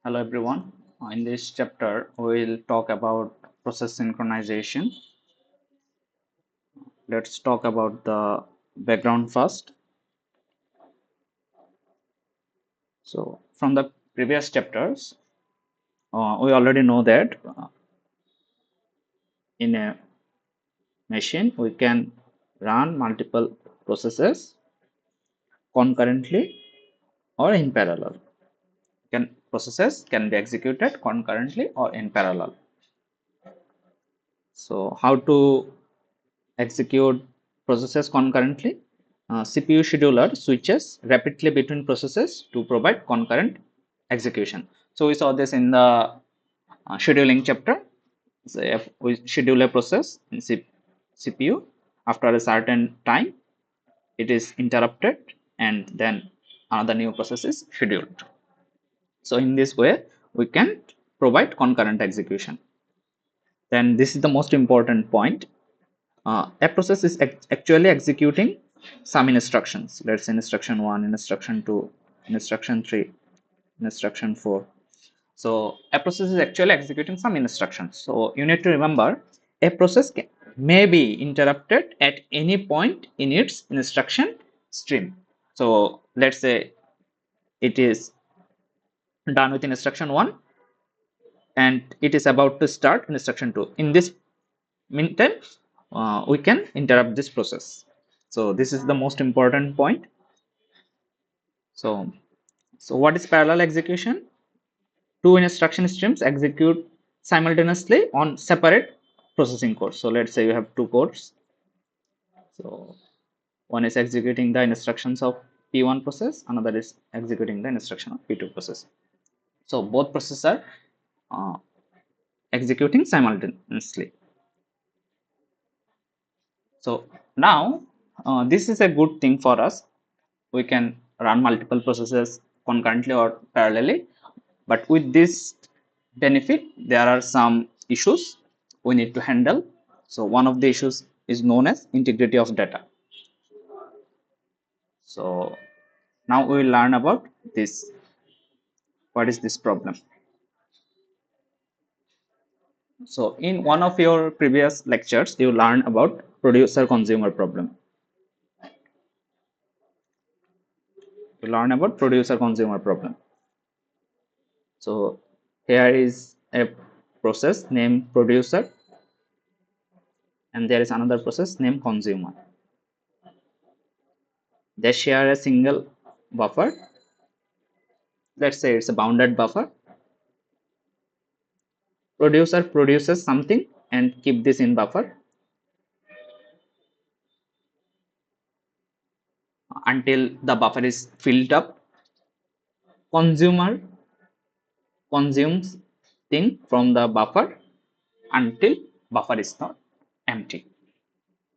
Hello everyone. In this chapter, we'll talk about process synchronization. Let's talk about the background first. So, from the previous chapters, we already know that in a machine we can run multiple processes concurrently or in parallel. Processes can be executed concurrently or in parallel. So, how to execute processes concurrently? CPU scheduler switches rapidly between processes to provide concurrent execution. So we saw this in the scheduling chapter. So if we schedule a process in CPU, after a certain time, it is interrupted and then another new process is scheduled. So in this way, we can provide concurrent execution. Then this is the most important point. A process is actually executing some instructions. Let's say instruction 1, instruction 2, instruction 3, instruction 4. So a process is actually executing some instructions. So you need to remember a process may be interrupted at any point in its instruction stream. So let's say it is done with instruction 1 and it is about to start instruction 2. In this meantime, we can interrupt this process. So this is the most important point. So what is parallel execution? Two instruction streams execute simultaneously on separate processing cores. So let's say you have two cores. So one is executing the instructions of P1 process, another is executing the instruction of P2 process. So both processes are uh, executing simultaneously. So now this is a good thing for us. We can run multiple processes concurrently or parallelly, but with this benefit there are some issues we need to handle. So one of the issues is known as integrity of data. So now we will learn about this. What is this problem? So in one of your previous lectures you learned about producer consumer problem. You learn about producer consumer problem. So here is a process named producer and there is another process named consumer. They share a single buffer. Let's say it's a bounded buffer. Producer produces something and keep this in buffer until the buffer is filled up. Consumer consumes thing from the buffer until buffer is not empty.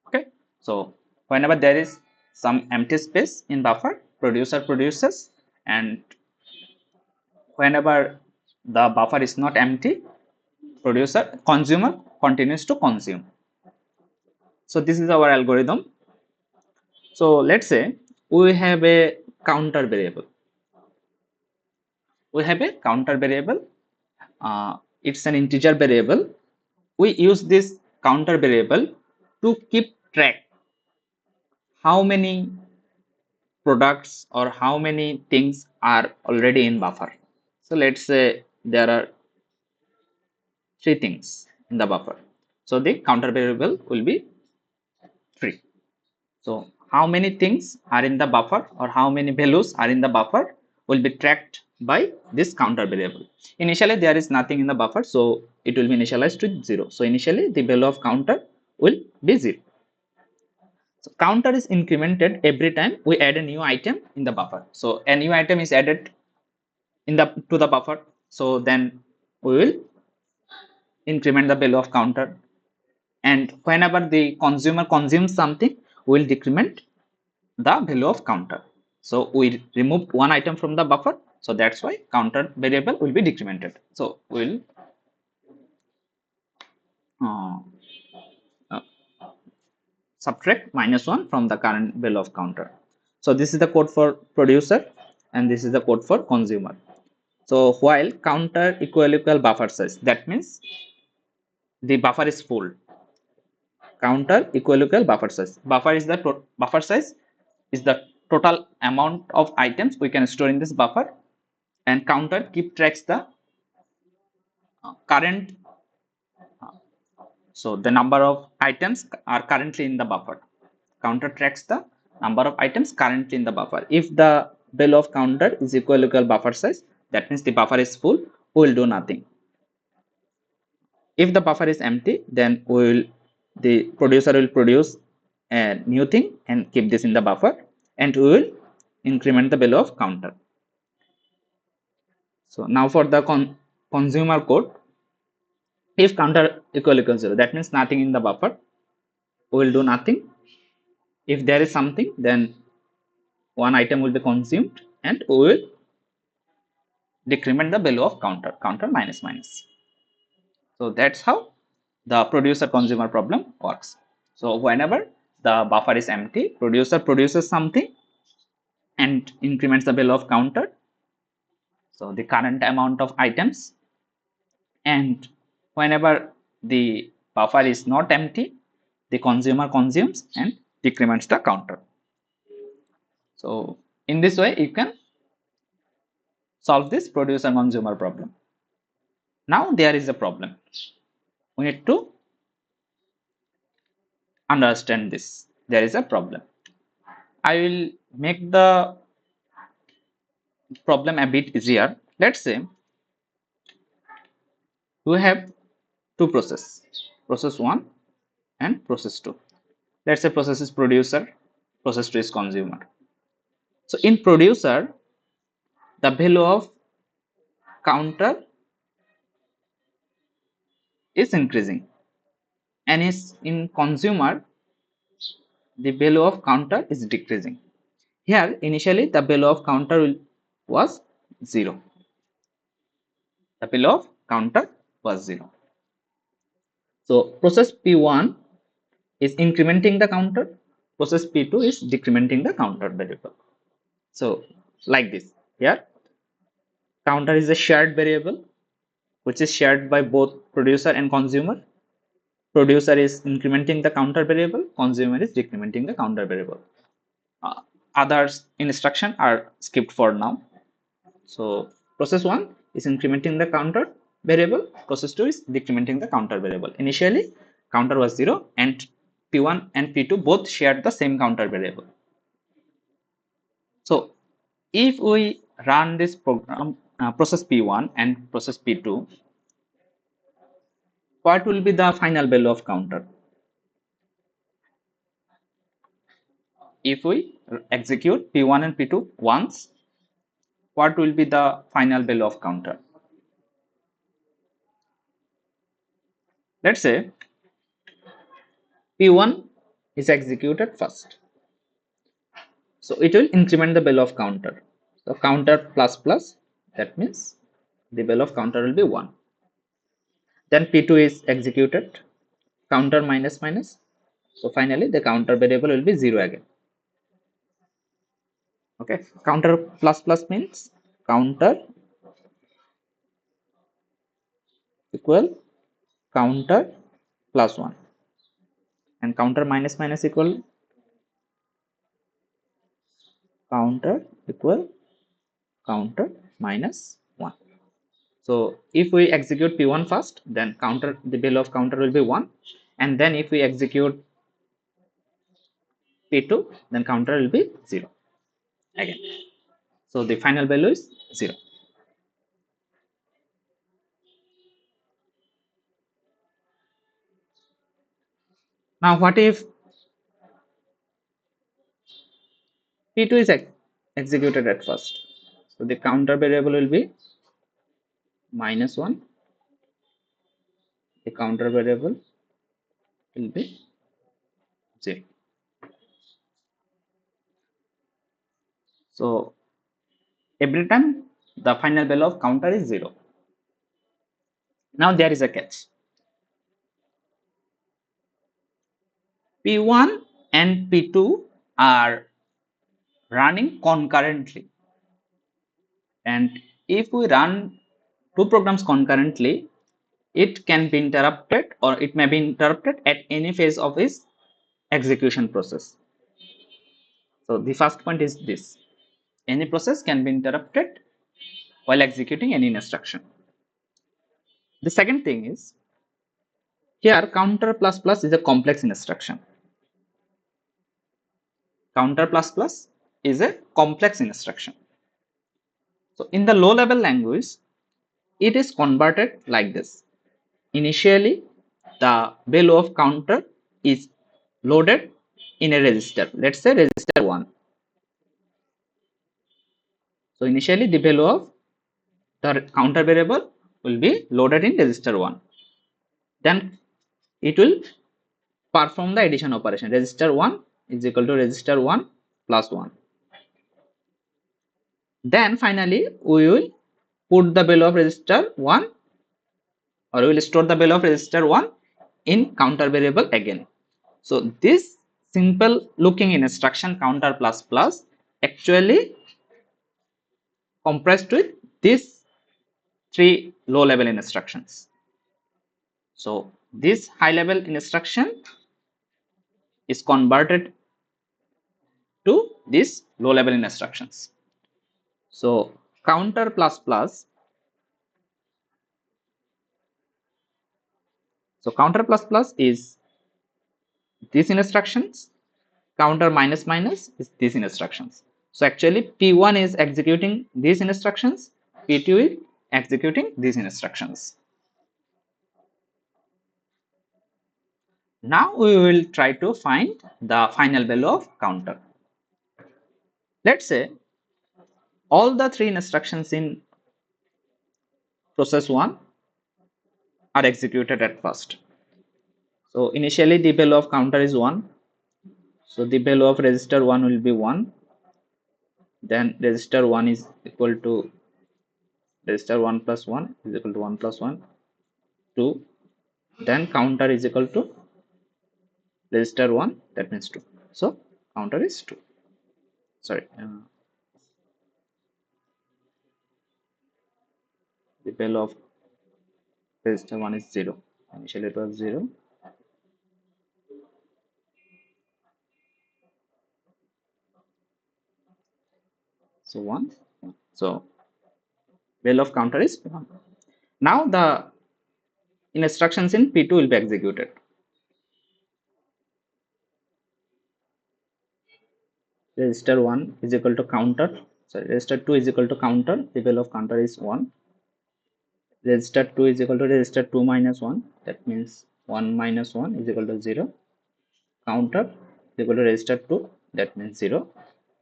Okay, so whenever there is some empty space in buffer, producer produces, and whenever the buffer is not empty, consumer continues to consume. So this is our algorithm. So let's say we have a counter variable. We have a counter variable. It's an integer variable. We use this counter variable to keep track how many products or how many things are already in buffer. So let's say there are three things in the buffer. So the counter variable will be 3. So how many things are in the buffer or how many values are in the buffer will be tracked by this counter variable. Initially there is nothing in the buffer, so it will be initialized to 0. So initially the value of counter will be 0. So counter is incremented every time we add a new item in the buffer. So a new item is added in the to the buffer. So then we will increment the value of counter, and whenever the consumer consumes something, we will decrement the value of counter. So we removed one item from the buffer, so that's why counter variable will be decremented. So we'll uh, uh, subtract -1 from the current value of counter. So this is the code for producer and this is the code for consumer. So while counter equal buffer size, that means the buffer is full. Counter equal buffer size. Buffer size is the total amount of items we can store in this buffer, and counter keep tracks the current. So the number of items are currently in the buffer. Counter tracks the number of items currently in the buffer. If the value of counter is equal buffer size, that means the buffer is full, we will do nothing. If the buffer is empty, then the producer will produce a new thing and keep this in the buffer, and we will increment the value of counter. So now for the consumer code, if counter equal 0, that means nothing in the buffer, we will do nothing. If there is something, then one item will be consumed, and we will decrement the value of counter minus minus. So that's how the producer consumer problem works. So whenever the buffer is empty, producer produces something and increments the value of counter, so the current amount of items, and whenever the buffer is not empty, the consumer consumes and decrements the counter. So in this way you can solve this producer consumer problem. Now there is a problem. We need to understand this. There is a problem. I will make the problem a bit easier. Let's say we have two processes, process 1 and process 2. Let's say process is producer, process 2 is consumer. So in producer, the value of counter is increasing, and is in consumer, the value of counter is decreasing. Here initially the value of counter was 0. The value of counter was 0. So process P1 is incrementing the counter, process P2 is decrementing the counter variable. So like this, here counter is a shared variable which is shared by both producer and consumer. Producer is incrementing the counter variable, consumer is decrementing the counter variable. Uh, Others instruction are skipped for now. So process 1 is incrementing the counter variable, process 2 is decrementing the counter variable. Initially counter was 0 and P1 and P2 both shared the same counter variable. So if we run this program, process P1 and process P2, what will be the final value of counter? If we execute P1 and P2 once, what will be the final value of counter? Let's say P1 is executed first. So it will increment the value of counter. So counter plus plus, that means the value of counter will be 1. Then P2 is executed, counter minus minus. So finally the counter variable will be 0 again. Okay, counter plus plus means counter equal counter plus 1, and counter minus minus equal counter equal counter minus 1. So if we execute P1 first, then counter, the value of counter will be 1, and then if we execute P2, then counter will be 0 again. So the final value is 0. Now what if P2 is executed at first? So the counter variable will be minus 1, the counter variable will be 0. So every time the final value of counter is 0. Now there is a catch. P1 and P2 are running concurrently, and if we run two programs concurrently, it can be interrupted or it may be interrupted at any phase of its execution process. So the first point is this: any process can be interrupted while executing any instruction. The second thing is, here counter plus plus is a complex instruction. Counter plus plus is a complex instruction. So in the low level language, it is converted like this. Initially, the value of counter is loaded in a register. Let's say register 1. So initially the value of the counter variable will be loaded in register 1. Then it will perform the addition operation. Register 1 is equal to register 1 plus 1. Then finally we will put the value of register 1, or we will store the value of register 1 in counter variable again. So this simple looking instruction counter plus plus actually compressed with these three low level instructions. So this high level instruction is converted to these low level instructions. So counter plus plus, so counter plus plus is these instructions, counter minus minus is these instructions. So actually P1 is executing these instructions, P2 is executing these instructions. Now we will try to find the final value of counter. Let's say all the three instructions in process 1 are executed at first. So initially the value of counter is 1. So the value of register 1 will be 1. Then register 1 is equal to register 1 plus 1 is equal to 1 plus 1, 2. Then counter is equal to register 1, that means 2. So counter is 2. Sorry. The value of register 1 is 0. Initially it was 0. So 1. So value of counter is 1. Now the instructions in P2 will be executed. Register 1 is equal to counter. Sorry, register 2 is equal to counter. The value of counter is 1. Register 2 is equal to register 2 minus 1. That means 1 minus 1 is equal to 0. Counter is equal to register 2. That means 0.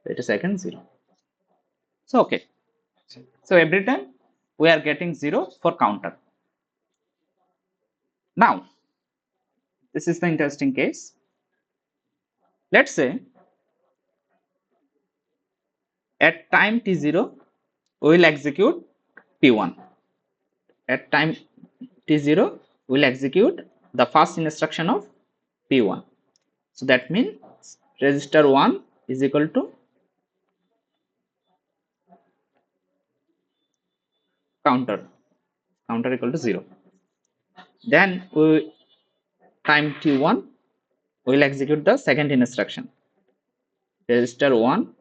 Wait a second, 0. So okay. So every time we are getting 0 for counter. Now this is the interesting case. Let's say at time t0 we will execute p1. At time t0 we will execute the first instruction of p1. So that means register 1 is equal to counter equal to 0. Then we time t1 we will execute the second instruction. Register 1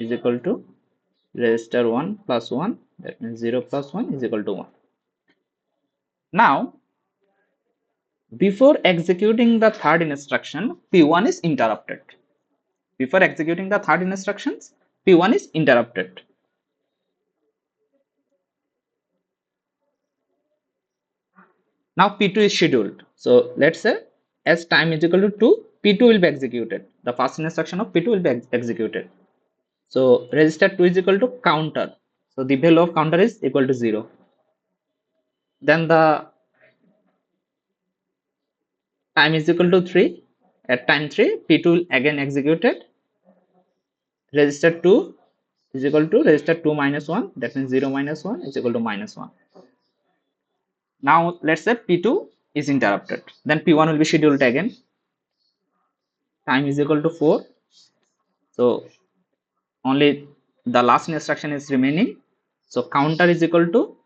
is equal to register 1 plus 1, that means 0 plus 1 is equal to 1. Now before executing the third instruction, P1 is interrupted. Before executing the third instructions, P1 is interrupted. Now P2 is scheduled. So let's say as time is equal to 2, P2 will be executed. The first instruction of P2 will be executed. So register 2 is equal to counter. So the value of counter is equal to 0. Then the time is equal to 3. At time 3, P2 will again executed. Register 2 is equal to register 2 minus 1. That means 0 minus 1 is equal to minus 1. Now let's say P2 is interrupted. Then P1 will be scheduled again. Time is equal to 4. So only the last instruction is remaining. So counter is equal to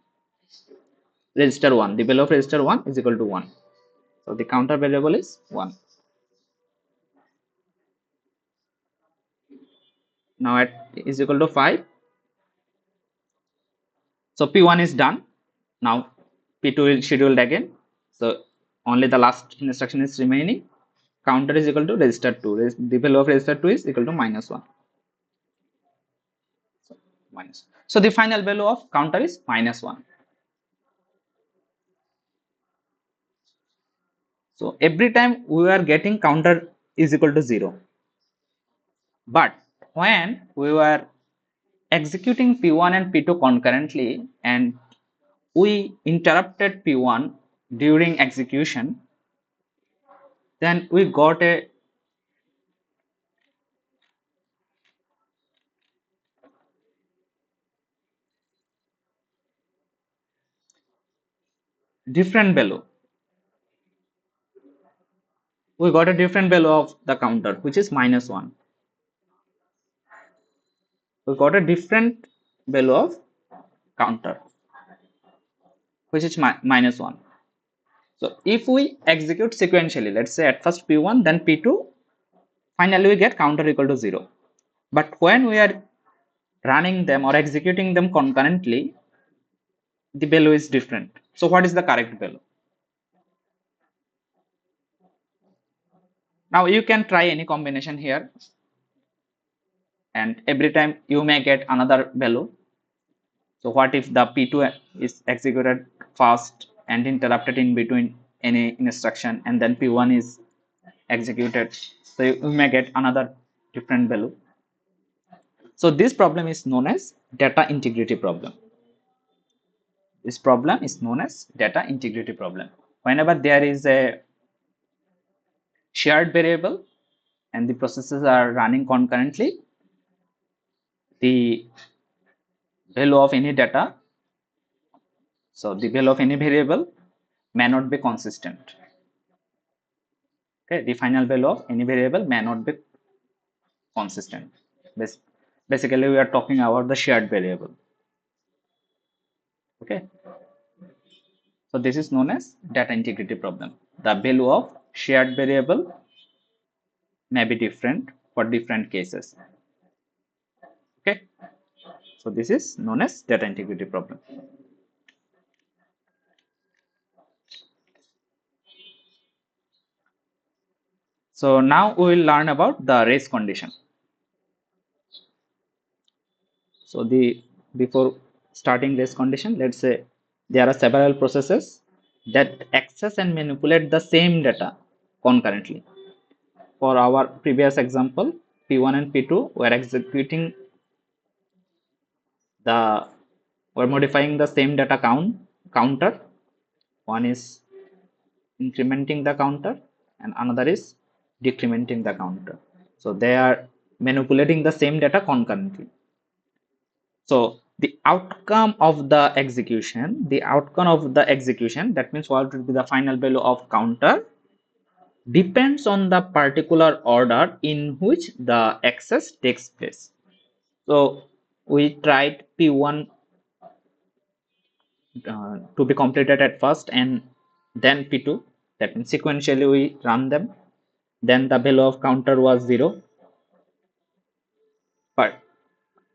register 1. The value of register 1 is equal to 1. So the counter variable is 1. Now at is equal to 5. So P1 is done. Now P2 is scheduled again. So only the last instruction is remaining. Counter is equal to register 2. The value of register 2 is equal to minus 1. So, minus. So the final value of counter is minus 1. So every time we are getting counter is equal to 0. But when we were executing P1 and P2 concurrently and we interrupted P1 during execution, then we got a different value. We got a different value of the counter, which is minus 1. We got a different value of counter, which is minus 1. So if we execute sequentially, let's say at first P1, then P2, finally we get counter equal to 0. But when we are running them or executing them concurrently, the value is different. So what is the correct value? Now you can try any combination here, and every time you may get another value. So what if the P2 is executed fast and interrupted in between any instruction, and then P1 is executed? So you may get another different value. So this problem is known as data integrity problem. This problem is known as data integrity problem. Whenever there is a shared variable and the processes are running concurrently, the value of any data, so the value of any variable may not be consistent. Okay, the final value of any variable may not be consistent. Basically, we are talking about the shared variable. Okay, so this is known as data integrity problem. The value of shared variable may be different for different cases. Okay, so this is known as data integrity problem. So now we will learn about the race condition. So the before starting race condition, let's say there are several processes that access and manipulate the same data concurrently. For our previous example, P1 and P2 were executing the were modifying the same data counter. One is incrementing the counter and another is decrementing the counter. So they are manipulating the same data concurrently. So the outcome of the execution, that means what will be the final value of counter, depends on the particular order in which the access takes place. So we tried P1 to be completed at first and then P2. That means sequentially we run them. Then the value of counter was 0.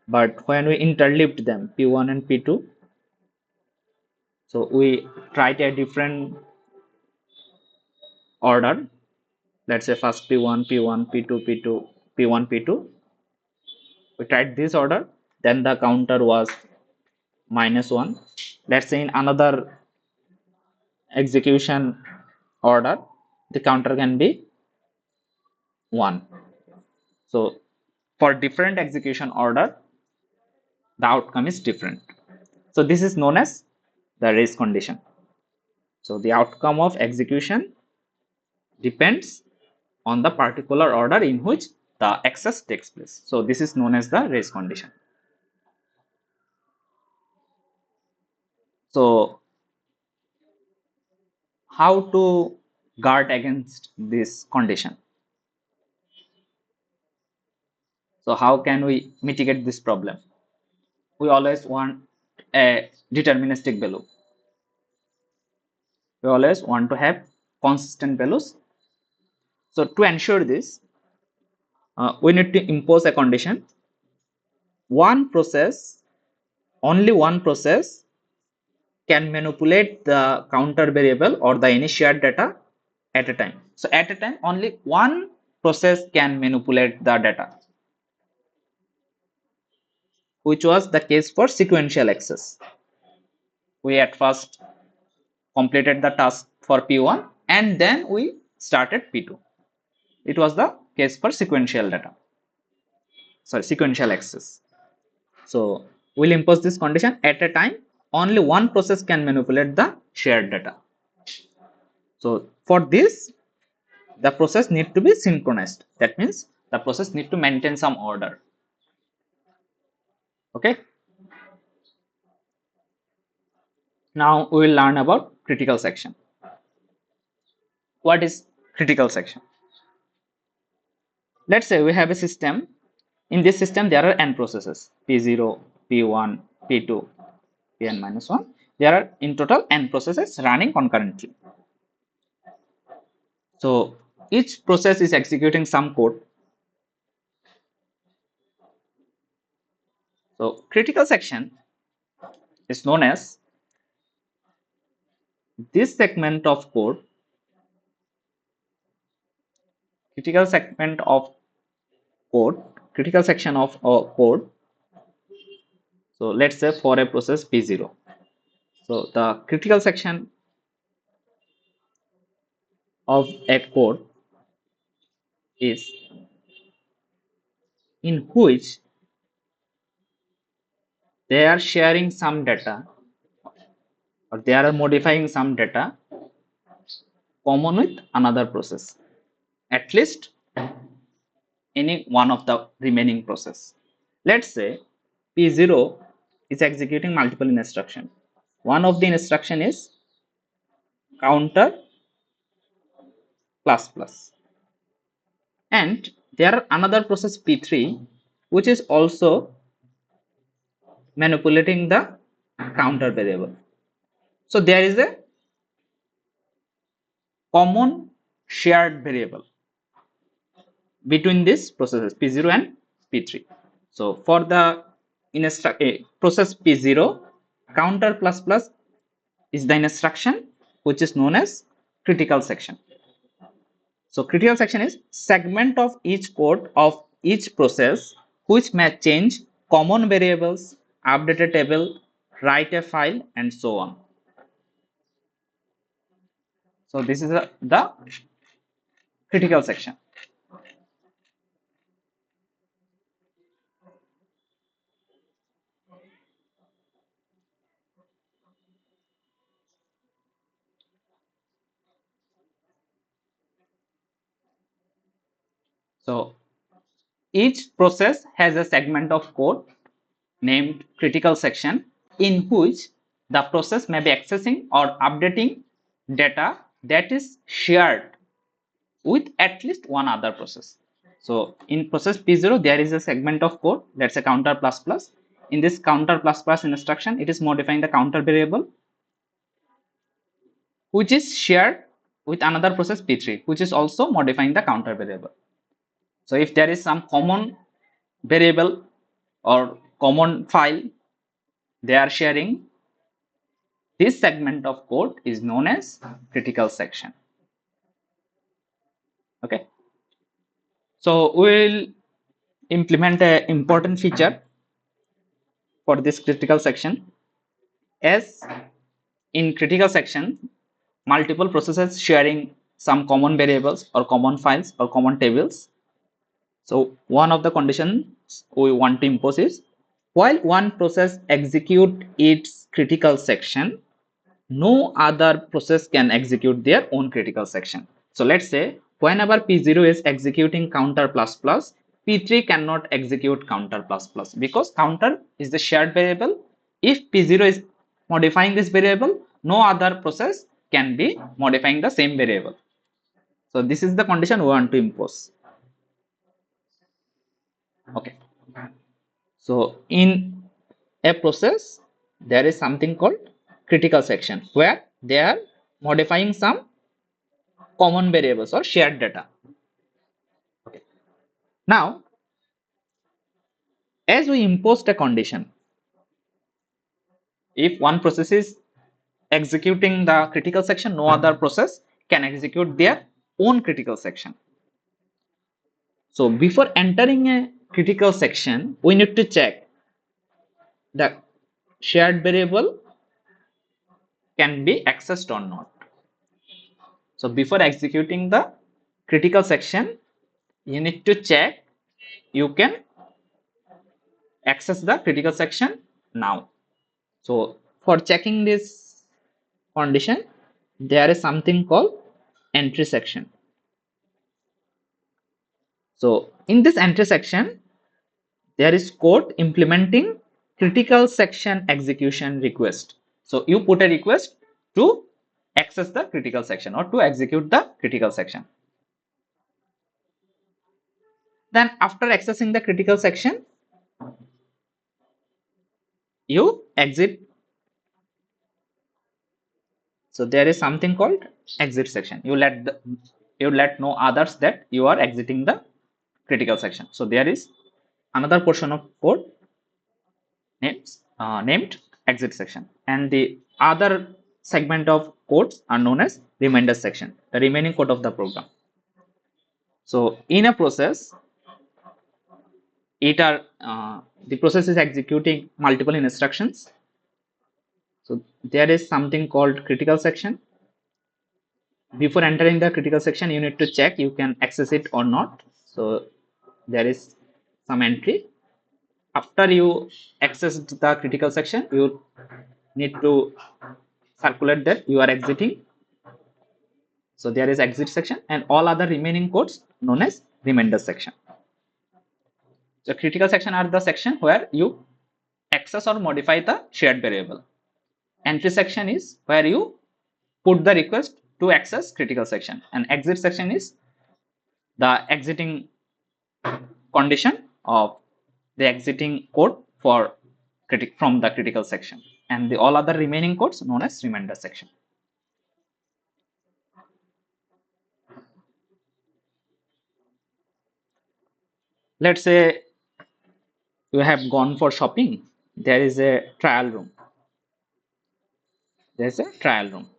But when we interleaved them, P1 and P2, so we tried a different order. Let's say first P1, P1, P2, P2, P1, P2. We tried this order. Then the counter was minus 1. Let's say in another execution order, the counter can be 1. So for different execution order, the outcome is different. So this is known as the race condition. So the outcome of execution depends on the particular order in which the access takes place. So this is known as the race condition. So how to guard against this condition? So how can we mitigate this problem? We always want a deterministic value. We always want to have consistent values. So to ensure this, we need to impose a condition. One process, only one process can manipulate the counter variable or the initial data at a time. So at a time, only one process can manipulate the data, which was the case for sequential access. We at first completed the task for P1 and then we started P2. It was the case for sequential data, sorry, sequential access. So we'll impose this condition: at a time, only one process can manipulate the shared data. So for this, the process need to be synchronized. That means the process need to maintain some order. Okay. Now we will learn about critical section. What is critical section? Let's say we have a system. In this system, there are n processes: P0, P1, P2, Pn minus 1. There are in total n processes running concurrently. So each process is executing some code. So critical section is known as this segment of code, critical segment of code, critical section of code. So let's say for a process P0. So the critical section of a code is in which they are sharing some data or they are modifying some data common with another process, at least any one of the remaining process. Let's say P0 is executing multiple instructions. One of the instruction is counter plus plus, and there are another process P3 which is also manipulating the counter variable. So there is a common shared variable between these processes P0 and P3. So for the process P0, counter plus plus is the instruction which is known as critical section. So critical section is segment of each code of each process which may change common variables, update a table, write a file, and so on. So this is the critical section. So each process has a segment of code named critical section in which the process may be accessing or updating data that is shared with at least one other process. So in process P0, there is a segment of code, that's a counter plus plus. In this counter plus plus instruction, it is modifying the counter variable which is shared with another process P3, which is also modifying the counter variable. So if there is some common variable or common file they are sharing, this segment of code is known as critical section. Okay. So we'll implement an important feature for this critical section. As in critical section, multiple processes sharing some common variables or common files or common tables. So one of the conditions we want to impose is while one process execute its critical section, no other process can execute their own critical section. So let's say whenever P0 is executing counter plus plus, P3 cannot execute counter plus plus because counter is the shared variable. If P0 is modifying this variable, no other process can be modifying the same variable. So this is the condition we want to impose. Okay. So in a process, there is something called critical section where they are modifying some common variables or shared data. Okay. Now, as we imposed a condition, if one process is executing the critical section, no other process can execute their own critical section. So before entering a critical section, we need to check the shared variable can be accessed or not. So before executing the critical section, you need to check you can access the critical section now. So for checking this condition, there is something called entry section. So in this entry section, there is code implementing critical section execution request. So you put a request to access the critical section or to execute the critical section. Then after accessing the critical section, you exit. So there is something called exit section. You let know others that you are exiting the critical section. So there is another portion of code named exit section, and the other segment of codes are known as remainder section, the remaining code of the program. So in a process, the process is executing multiple instructions. So there is something called critical section. Before entering the critical section, you need to check you can access it or not. So there is some entry. After you access the critical section, you need to circulate that you are exiting. So there is exit section and all other remaining codes known as remainder section. So critical section are the section where you access or modify the shared variable. Entry section is where you put the request to access critical section, and exit section is the exiting condition of the exiting code for from the critical section, and the all other remaining codes known as remainder section. Let's say you have gone for shopping. There is a trial room. There's a trial room.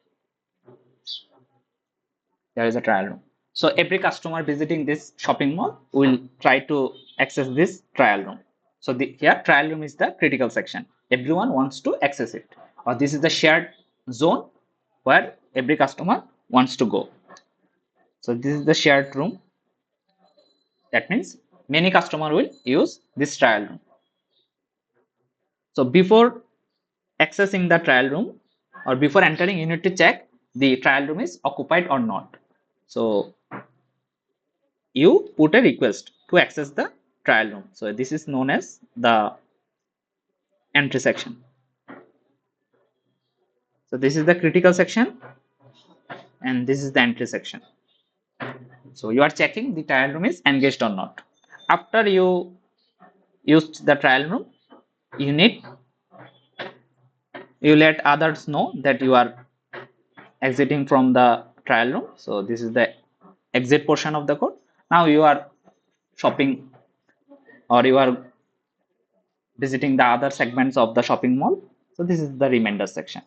There is a trial room. So every customer visiting this shopping mall will try to access this trial room. So here trial room is the critical section. Everyone wants to access it. Or this is the shared zone where every customer wants to go. So this is the shared room. That means many customer will use this trial room. So before accessing the trial room or before entering, you need to check the trial room is occupied or not. So you put a request to access the trial room. So this is known as the entry section. So this is the critical section and this is the entry section. So you are checking the trial room is engaged or not. After you used the trial room, you need you let others know that you are exiting from the trial room. So this is the exit portion of the code. Now you are shopping or you are visiting the other segments of the shopping mall. So this is the remainder section.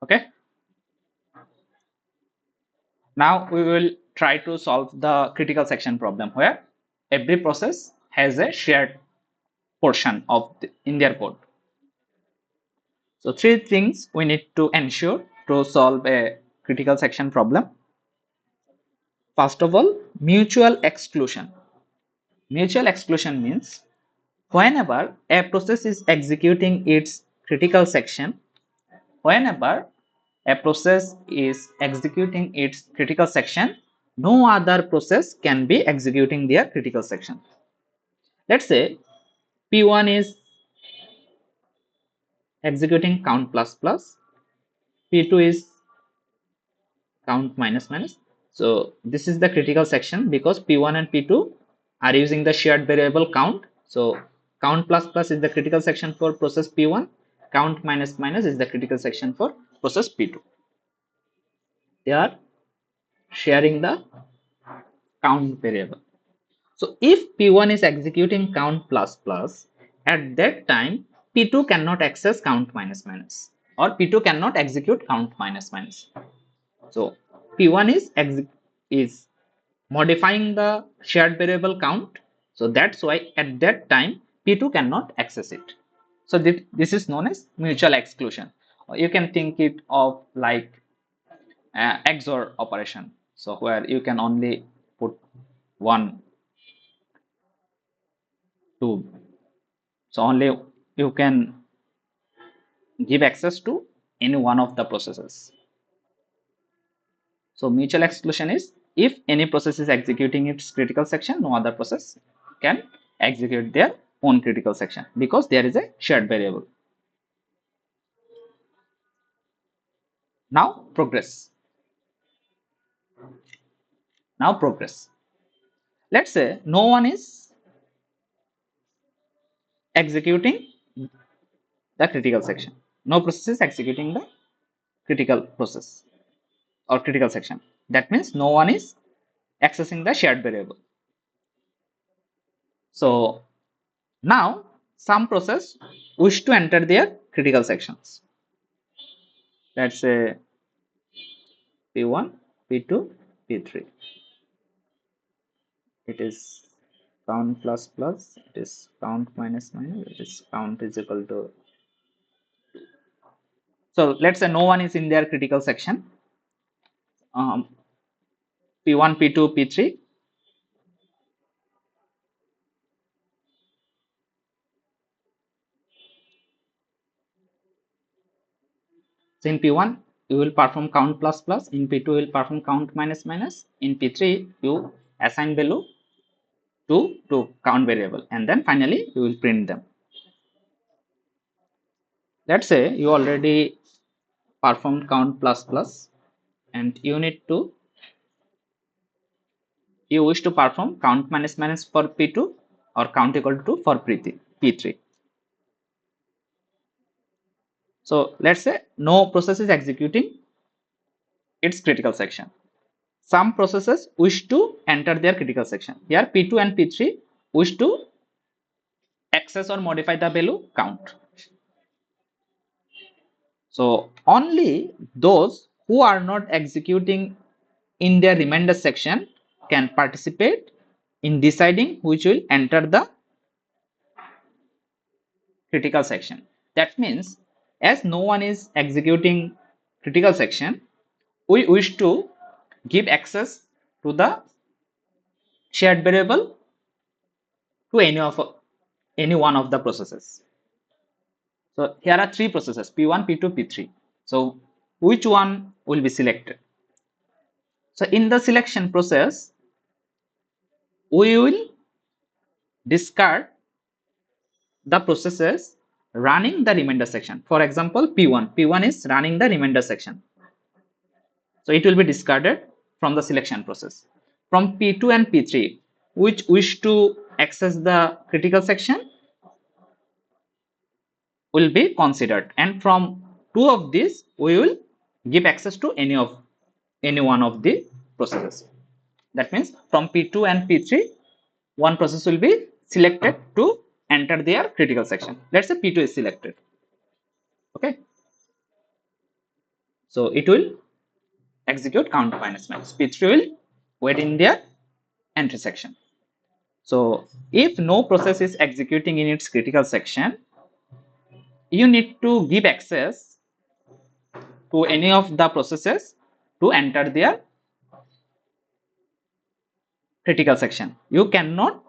Okay. Now we will try to solve the critical section problem where every process has a shared portion in their code. So three things we need to ensure to solve a critical section problem. First of all, mutual exclusion. Mutual exclusion means whenever a process is executing its critical section, whenever a process is executing its critical section, no other process can be executing their critical section. Let's say P1 is executing count plus plus, P2 is count minus minus. So this is the critical section because P1 and P2 are using the shared variable count. So count plus plus is the critical section for process P1. Count minus minus is the critical section for process P2. They are sharing the count variable. So if P1 is executing count plus plus, at that time P2 cannot access count minus minus, or P2 cannot execute count minus minus. So P1 is modifying the shared variable count. So that's why at that time P2 cannot access it. So this is known as mutual exclusion. Or you can think it of like XOR operation. So where you can only put one, two. So only you can give access to any one of the processes. So mutual exclusion is if any process is executing its critical section, no other process can execute their own critical section because there is a shared variable. Now progress. Now progress. Let's say no one is executing the critical section. No process is executing the critical process or critical section. That means no one is accessing the shared variable. So now some process wish to enter their critical sections. Let's say P1, P2, P3. It is count plus plus, it is count minus minus, it is count is equal to. So let's say no one is in their critical section. P1, P2, P3. So in P1, you will perform count plus plus. In P2, you will perform count minus minus. In P3, you assign value to count variable, and then finally you will print them. Let's say you already performed count plus plus, and you wish to perform count minus minus for P2 or count equal to for P3. So let's say no process is executing its critical section. Some processes wish to enter their critical section. Here P2 and P3 wish to access or modify the value count. So only those who are not executing in their remainder section can participate in deciding which will enter the critical section. That means as no one is executing critical section, we wish to give access to the shared variable to any one of the processes. So here are three processes P1, P2, P3. So which one will be selected? So in the selection process, we will discard the processes running the remainder section. For example, P1 is running the remainder section. So it will be discarded from the selection process. From P2 and P3, which wish to access the critical section, will be considered, and from two of these we will give access to any one of the processes. That means from P2 and P3, one process will be selected to enter their critical section. Let's say P2 is selected. Okay, so it will execute count minus minus. P3 will wait in their entry section. So if no process is executing in its critical section, you need to give access to any of the processes to enter their critical section. You cannot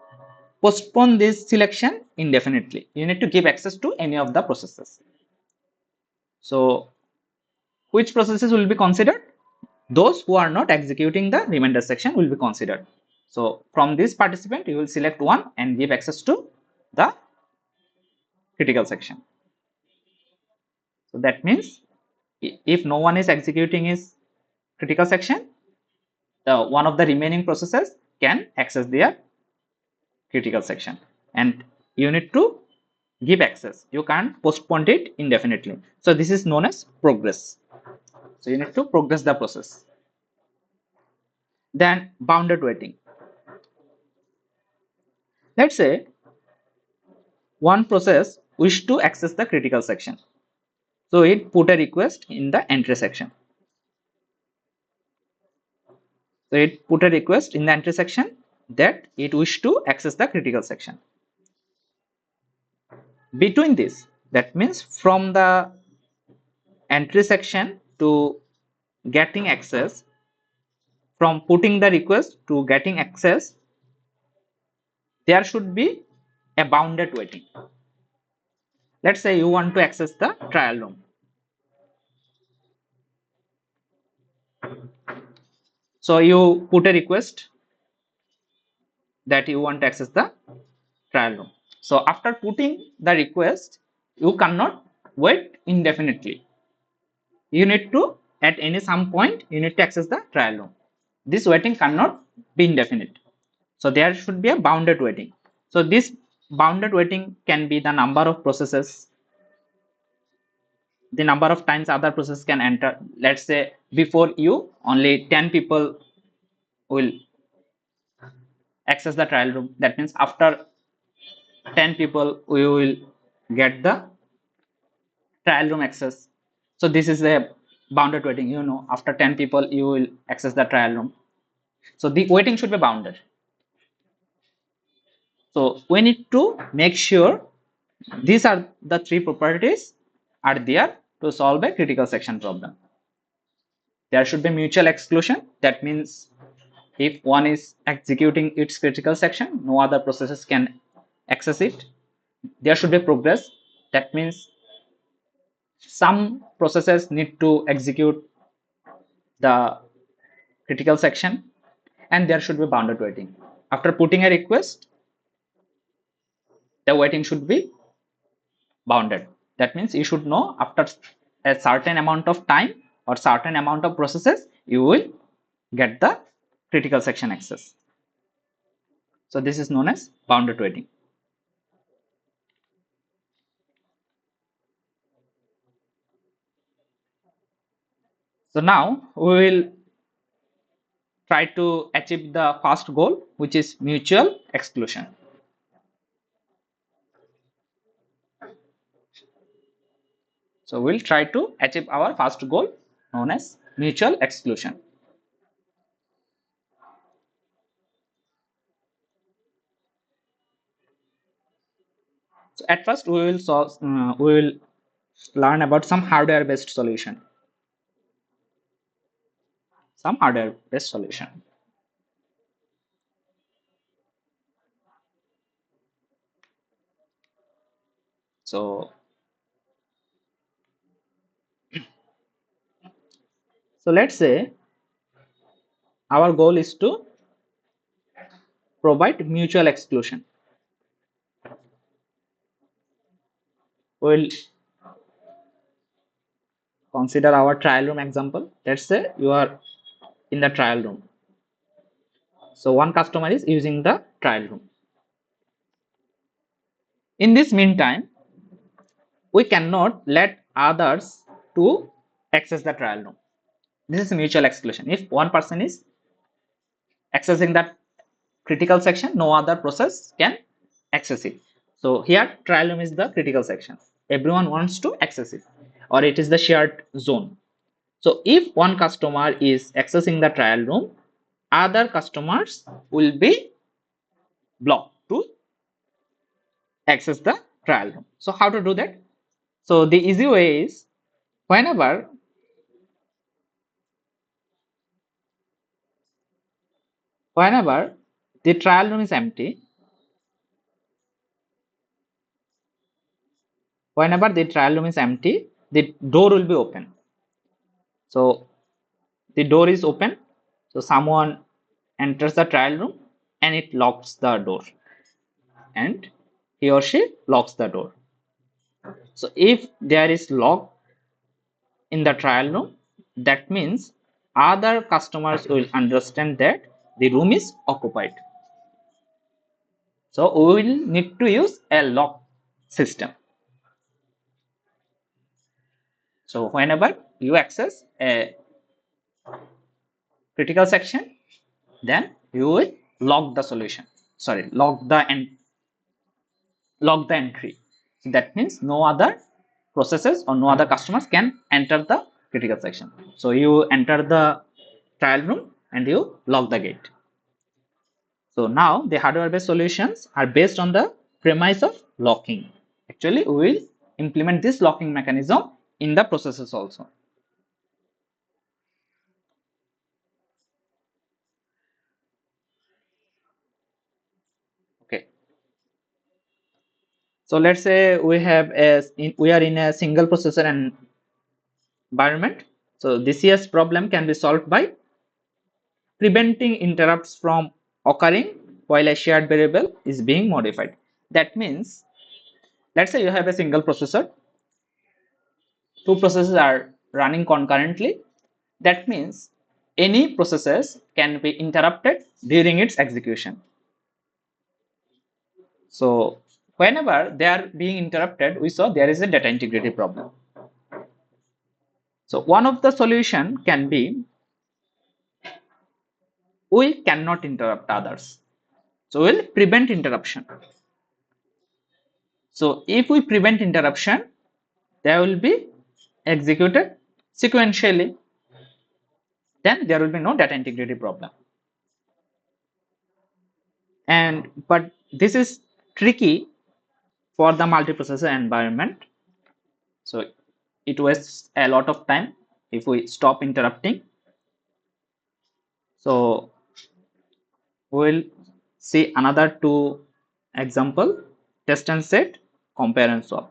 postpone this selection indefinitely. You need to give access to any of the processes. So which processes will be considered? Those who are not executing the remainder section will be considered. So from this participant, you will select one and give access to the critical section. So that means if no one is executing his critical section, one of the remaining processes can access their critical section, and you need to give access. You can't postpone it indefinitely. So this is known as progress. So you need to progress the process. Then bounded waiting. Let's say one process wish to access the critical section. So it put a request in the entry section. So it put a request in the entry section that it wish to access the critical section. Between this, that means from the entry section to getting access, from putting the request to getting access, there should be a bounded waiting. Let's say you want to access the trial room. So you put a request that you want to access the trial room. So after putting the request, you cannot wait indefinitely. You need to, at any some point, you need to access the trial room. This waiting cannot be indefinite. So there should be a bounded waiting. So this bounded waiting can be the number of processes, the number of times other process can enter. Let's say before you, only 10 people will access the trial room. That means after 10 people, we will get the trial room access. So this is a bounded waiting. After 10 people, you will access the trial room. So the waiting should be bounded. So we need to make sure these are the three properties are there to solve a critical section problem. There should be mutual exclusion. That means if one is executing its critical section, no other processes can access it. There should be progress. That means some processes need to execute the critical section, and there should be bounded waiting. After putting a request, the waiting should be bounded. That means you should know after a certain amount of time or certain amount of processes, you will get the critical section access. So this is known as bounded waiting. So now we will try to achieve the first goal, which is mutual exclusion. So we'll try to achieve our first goal, known as mutual exclusion. So at first we will learn about some hardware based solution. Some hardware based solution. So let's say our goal is to provide mutual exclusion. We'll consider our trial room example. Let's say you are in the trial room. So one customer is using the trial room. In this meantime, we cannot let others to access the trial room. This is mutual exclusion. If one person is accessing that critical section, no other process can access it. So here trial room is the critical section. Everyone wants to access it, or it is the shared zone. So if one customer is accessing the trial room, other customers will be blocked to access the trial room. So how to do that? So the easy way is whenever whenever the trial room is empty, whenever the trial room is empty, the door will be open. So the door is open, so someone enters the trial room and it locks the door, and he or she locks the door. So if there is lock in the trial room, that means other customers will understand that the room is occupied. So we will need to use a lock system. So whenever you access a critical section, then you will lock the solution. Sorry, lock the entry. So that means no other processes or no other customers can enter the critical section. So you enter the trial room and you lock the gate. So now the hardware based solutions are based on the premise of locking. Actually, we will implement this locking mechanism in the processes also. Okay. So let's say we are in a single processor environment. So this year's problem can be solved by preventing interrupts from occurring while a shared variable is being modified. That means, let's say you have a single processor, two processes are running concurrently. That means any processes can be interrupted during its execution. So whenever they are being interrupted, we saw there is a data integrity problem. So one of the solution can be we cannot interrupt others. So we'll prevent interruption. So if we prevent interruption, they will be executed sequentially. Then there will be no data integrity problem. And but this is tricky for the multiprocessor environment. So it wastes a lot of time if we stop interrupting. So we'll see another two example: test and set, compare and solve.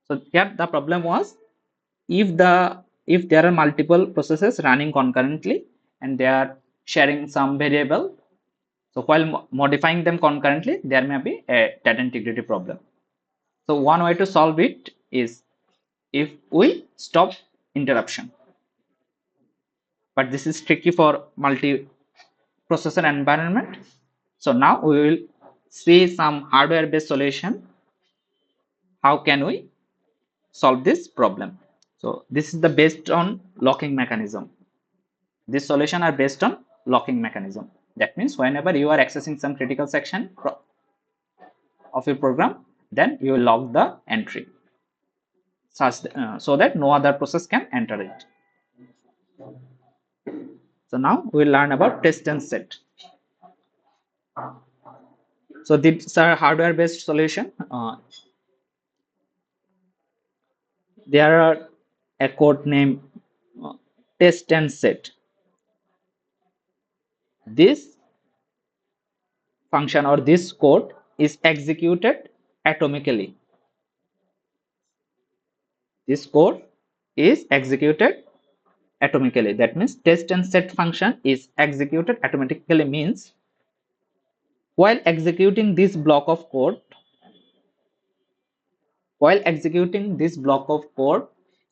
So here the problem was if there are multiple processes running concurrently and they are sharing some variable, so while modifying them concurrently, there may be a data integrity problem. So one way to solve it is if we stop interruption. But this is tricky for multi-processor environment. So now we will see some hardware-based solution. How can we solve this problem? So this is the based on locking mechanism. These solutions are based on locking mechanism. That means whenever you are accessing some critical section of your program, then you will lock the entry so that no other process can enter it. So now we will learn about test and set. So these are hardware based solution. There are a code name uh, test and set. This function or this code is executed atomically. This code is executed atomically. That means test and set function is executed automatically means while executing this block of code,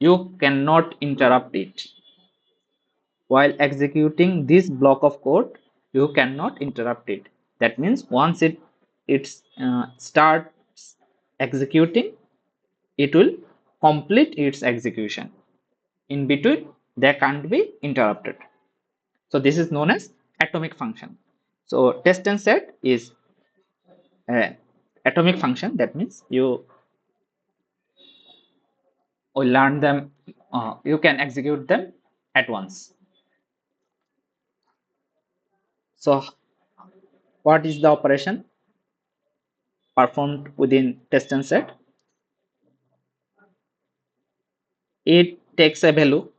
you cannot interrupt it. While executing this block of code, you cannot interrupt it. That means once it starts executing, it will complete its execution. In between, they can't be interrupted. So this is known as atomic function. So test and set is a atomic function. That means you will learn them. You can execute them at once. So what is the operation performed within test and set? It takes a value.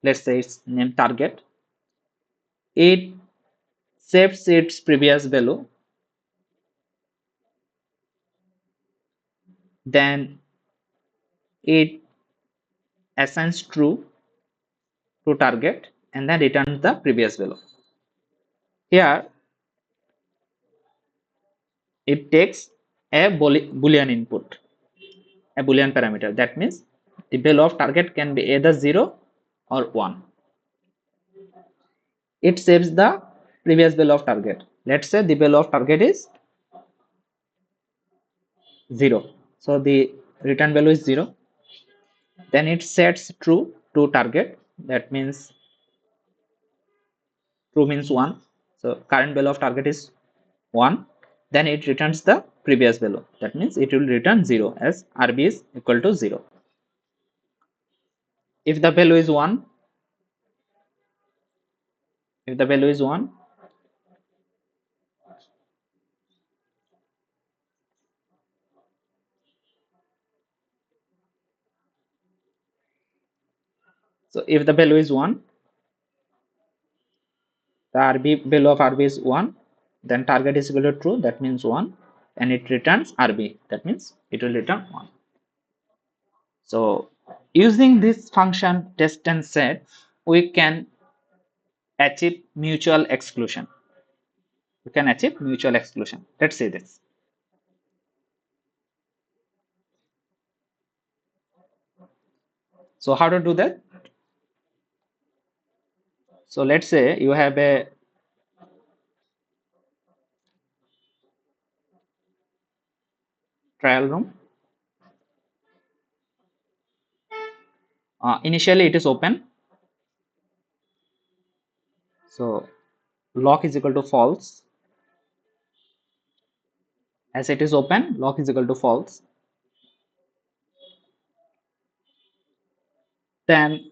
Let's say its name target. It saves its previous value. Then it assigns true to target and then returns the previous value. Here it takes a boolean input, a boolean parameter. That means the value of target can be either 0 or 1. It saves the previous value of target. Let's say the value of target is 0. So the return value is 0. Then it sets true to target. That means true means 1. So current value of target is 1. Then it returns the previous value. That means it will return 0 as RB is equal to 0. If the value is 1, if the value is 1, so if the value is 1, the RB value of RB is 1, then target is equal to true, that means 1, and it returns RB, that means it will return 1. So using this function test and set, we can achieve mutual exclusion. We can achieve mutual exclusion. Let's see this. So how to do that? So let's say you have a trial room. Initially it is open. So lock is equal to false. As it is open, lock is equal to false. Then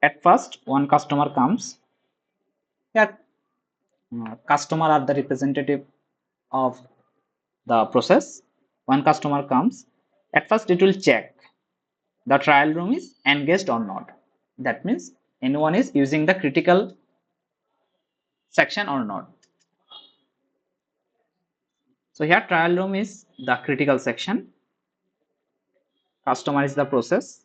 at first one customer comes. Here customer are the representative of the process. One customer comes. At first it will check the trial room is engaged or not. That means anyone is using the critical section or not. So here trial room is the critical section, customer is the process,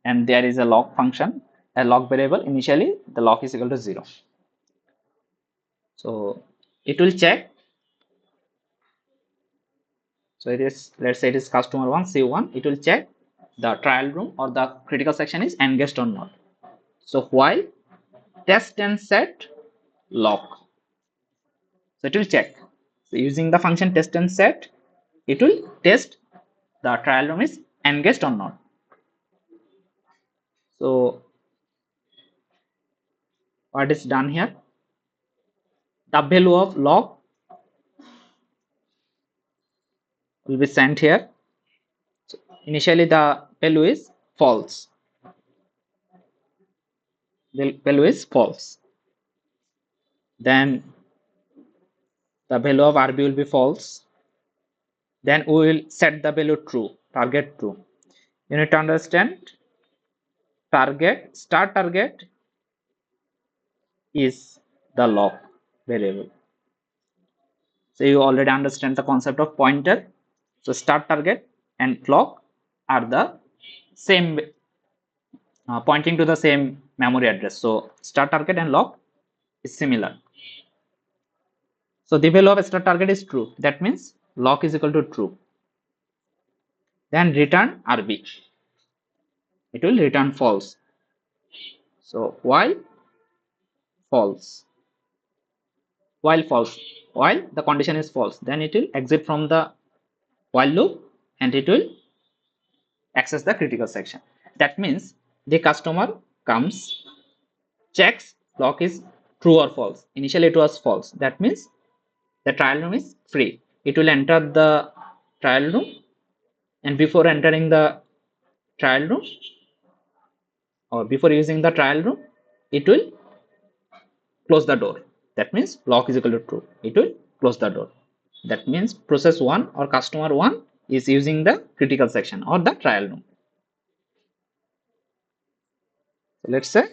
and there is a lock function, a lock variable. Initially the lock is equal to 0. So it will check. So it is, let's say it is customer 1 C1. It will check the trial room or the critical section is engaged or not. So while test and set lock, so it will check. So using the function test and set, it will test the trial room is engaged or not. So what is done here? The value of lock will be sent here. So initially the value is false. The value is false. Then the value of RB will be false. Then we will set the value true, target true. You need to understand target, start target is the lock variable. So you already understand the concept of pointer. So start target and lock are the same, pointing to the same memory address. So start target and lock is similar. So the value of start target is true. That means lock is equal to true. Then return RB. It will return false. So while false, while the condition is false, then it will exit from the while loop and it will access the critical section. That means the customer comes, checks lock is true or false. Initially it was false. That means the trial room is free. It will enter the trial room, and before entering the trial room or before using the trial room, it will close the door. That means lock is equal to true. It will close the door. That means process 1 or customer 1 is using the critical section or the trial room. So let's say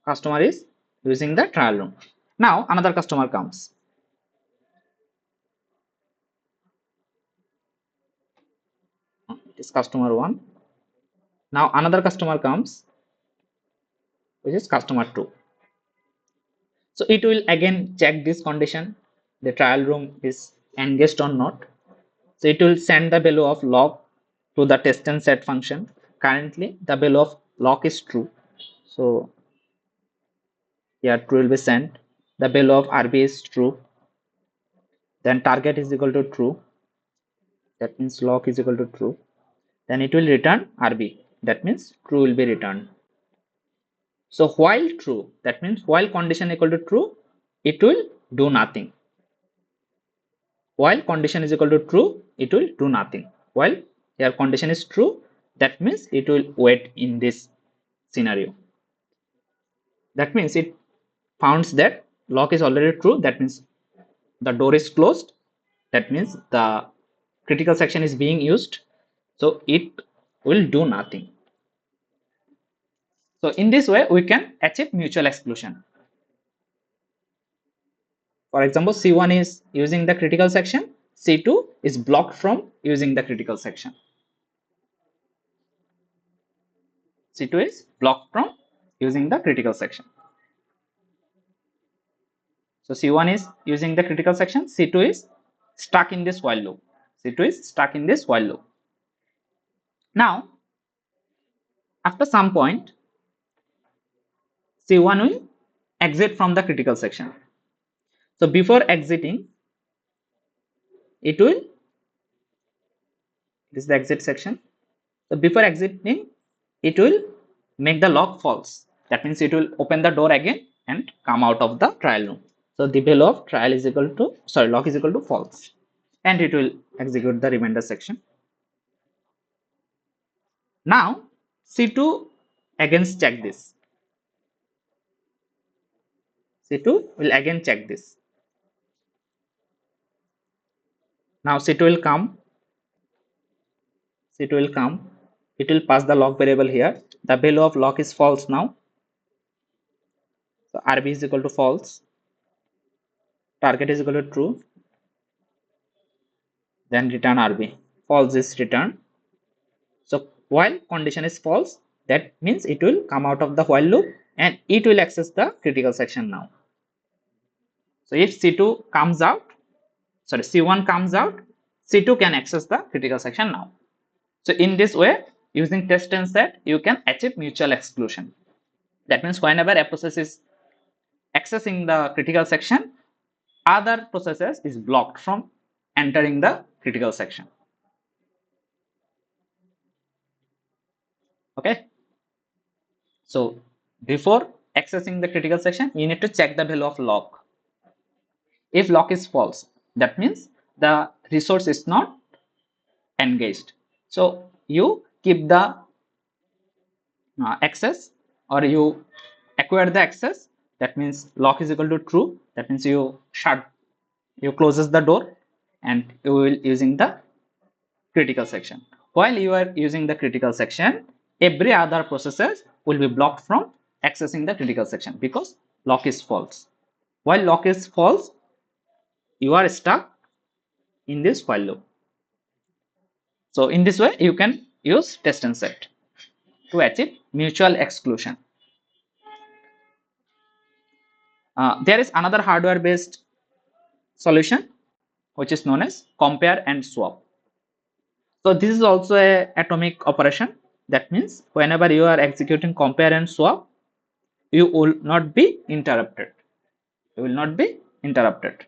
customer is using the trial room. Now another customer comes. It is customer 1. Now another customer comes, which is customer 2. So it will again check this condition, the trial room is engaged or not. So it will send the value of lock to the test and set function. Currently the value of lock is true. So here true will be sent. The value of RB is true. Then target is equal to true. That means lock is equal to true. Then it will return RB. That means true will be returned. So while true, that means while condition equal to true, it will do nothing. While condition is equal to true, it will do nothing. While here condition is true, that means it will wait in this scenario. That means it founds that lock is already true. That means the door is closed. That means the critical section is being used. So it will do nothing. So in this way, we can achieve mutual exclusion. For example, C1 is using the critical section, C2 is blocked from using the critical section. C2 is blocked from using the critical section. So C1 is using the critical section, C2 is stuck in this while loop. C2 is stuck in this while loop. Now, after some point, C1 will exit from the critical section. So before exiting, it will, this is the exit section. So before exiting, it will make the lock false. That means it will open the door again and come out of the trial room. So the value of trial is equal to, sorry, lock is equal to false. And it will execute the remainder section. Now C2 again check this. C2 will again check this. Now C2 will come. C2 will come. It will pass the lock variable here. The value of lock is false now. So RB is equal to false. Target is equal to true. Then return RB. False is returned. So while condition is false, that means it will come out of the while loop and it will access the critical section now. So if C2 comes out, sorry, C1 comes out, C2 can access the critical section now. So in this way, using test and set, you can achieve mutual exclusion. That means whenever a process is accessing the critical section, other processes is blocked from entering the critical section. Okay. So before accessing the critical section, you need to check the value of lock. If lock is false, that means the resource is not engaged. So you keep the access, or you acquire the access. That means lock is equal to true. That means you closes the door and you will using the critical section. While you are using the critical section, every other processes will be blocked from accessing the critical section because lock is false. While lock is false, you are stuck in this while loop. So in this way, you can use test and set to achieve mutual exclusion. There is another hardware based solution which is known as compare and swap. So this is also a atomic operation. That means whenever you are executing compare and swap, you will not be interrupted. You will not be interrupted.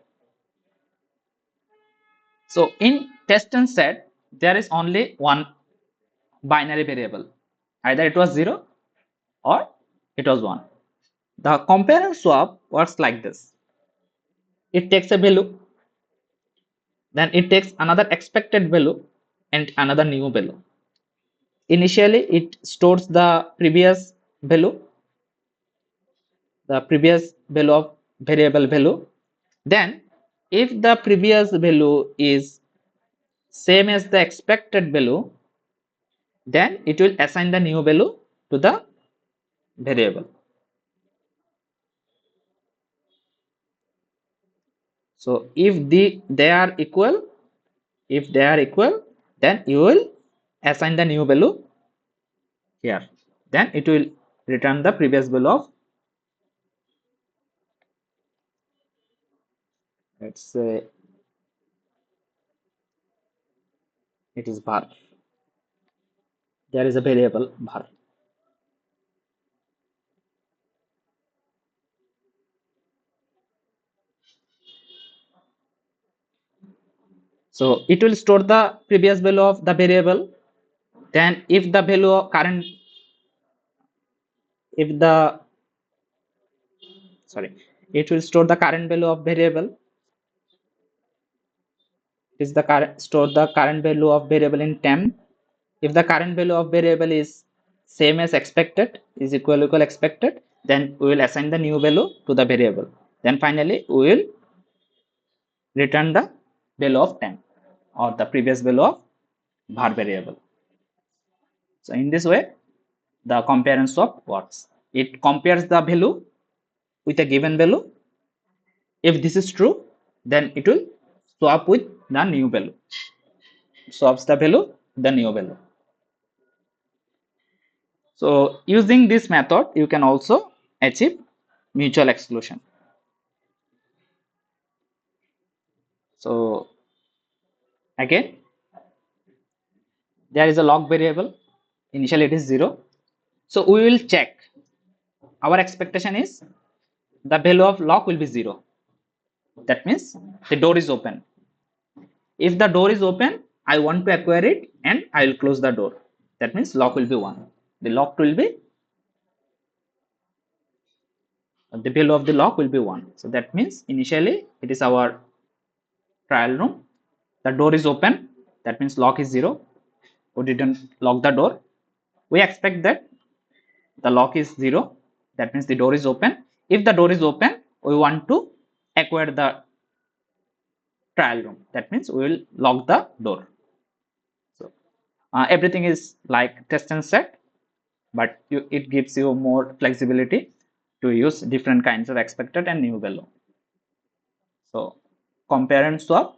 So in test and set, there is only one binary variable. Either it was 0 or it was 1. The compare and swap works like this. It takes a value, then it takes another expected value and another new value. Initially, it stores the previous value of variable value. Then, if the previous value is same as the expected value, then it will assign the new value to the variable. So, if they are equal, then you will assign the new value here. Then it will return the previous value of, let's say, it is bar. There is a variable bar. So it will store the previous value of the variable. Then if the value of current, if the sorry, it will store the current value of variable. Is the current store the current value of variable in temp. If the current value of variable is same as expected, is equal expected, then we will assign the new value to the variable. Then finally we will return the value of temp or the previous value of var variable. So in this way the compare and swap works. It compares the value with a given value. If this is true, then it will swap with the new value. Swaps the value, the new value. So using this method, you can also achieve mutual exclusion. So again, there is a log variable. Initially it is 0. So we will check. Our expectation is the value of log will be 0. That means the door is open. If the door is open, I want to acquire it and I will close the door. That means lock will be 1. The lock will be, the value of the lock will be 1. So that means initially it is our trial room. The door is open. That means lock is 0. We didn't lock the door. We expect that the lock is 0. That means the door is open. If the door is open, we want to acquire the trial room. That means we will lock the door. So everything is like test and set, but it gives you more flexibility to use different kinds of expected and new value. So compare and swap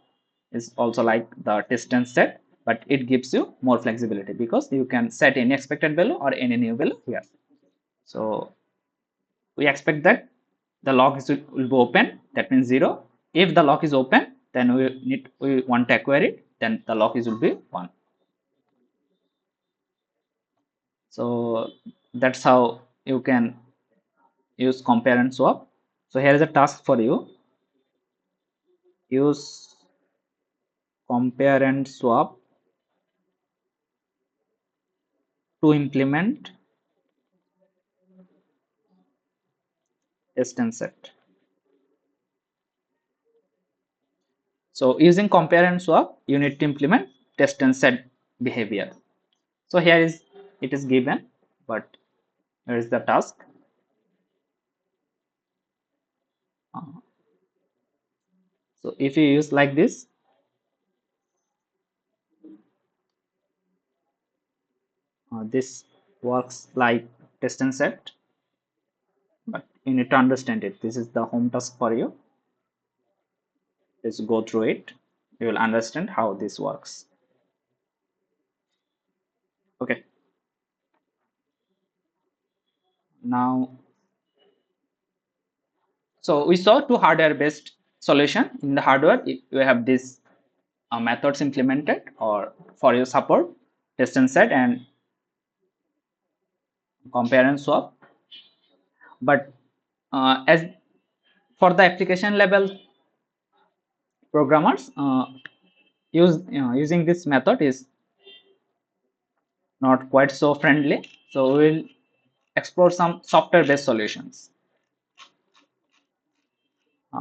is also like the test and set, but it gives you more flexibility because you can set any expected value or any new value here. So we expect that the lock will be open. That means 0. If the lock is open, then we want to acquire it. Then the lock will be 1. So that's how you can use compare and swap. So here is a task for you. Use compare and swap to implement test and set. So using compare and swap, you need to implement test and set behavior. So here is it is given, but here is the task. So if you use like this, this works like test and set, but you need to understand it. This is the home task for you. Just go through it. You will understand how this works. Okay. Now, so we saw two hardware-based solution. In the hardware, you have this methods implemented or for your support, test and set, and compare and swap. But as for the application level programmers, using this method is not quite so friendly. So we will explore some software-based solutions.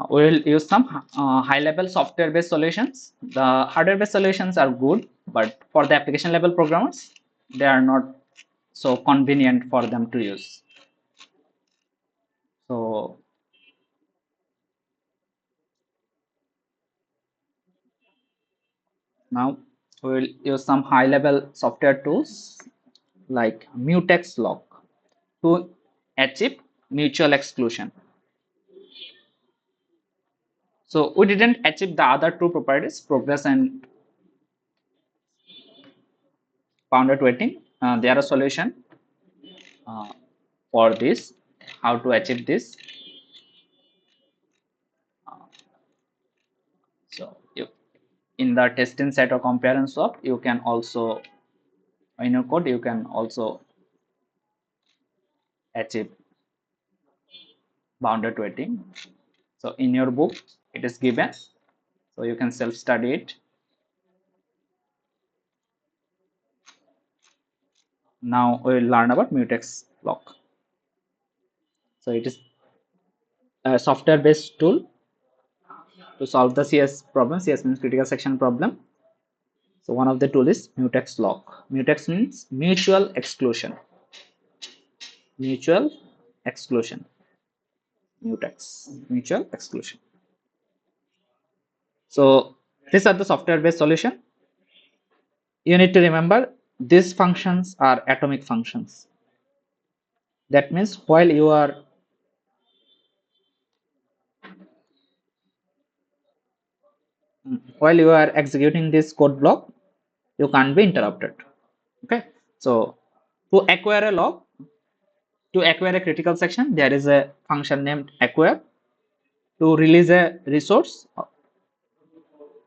We will use some high-level software-based solutions. The hardware-based solutions are good, but for the application level programmers, they are not so convenient for them to use. So now we will use some high-level software tools like mutex lock to achieve mutual exclusion. So we didn't achieve the other two properties, progress and bounded waiting. They are a solution uh, for this. How to achieve this? So in the test and set or compare and swap, you can also in your code you can also achieve bounded waiting. So in your book it is given, so you can self study it. Now we will learn about mutex lock. So it is a software based tool to solve the CS problem. CS means critical section problem. So one of the tool is mutex lock. Mutex means mutual exclusion. Mutual exclusion. Mutex. Mutual exclusion. So these are the software based solution. You need to remember these functions are atomic functions. That means while you are executing this code block, you can't be interrupted. Okay. So to acquire a log, to acquire a critical section, there is a function named acquire. To release a resource,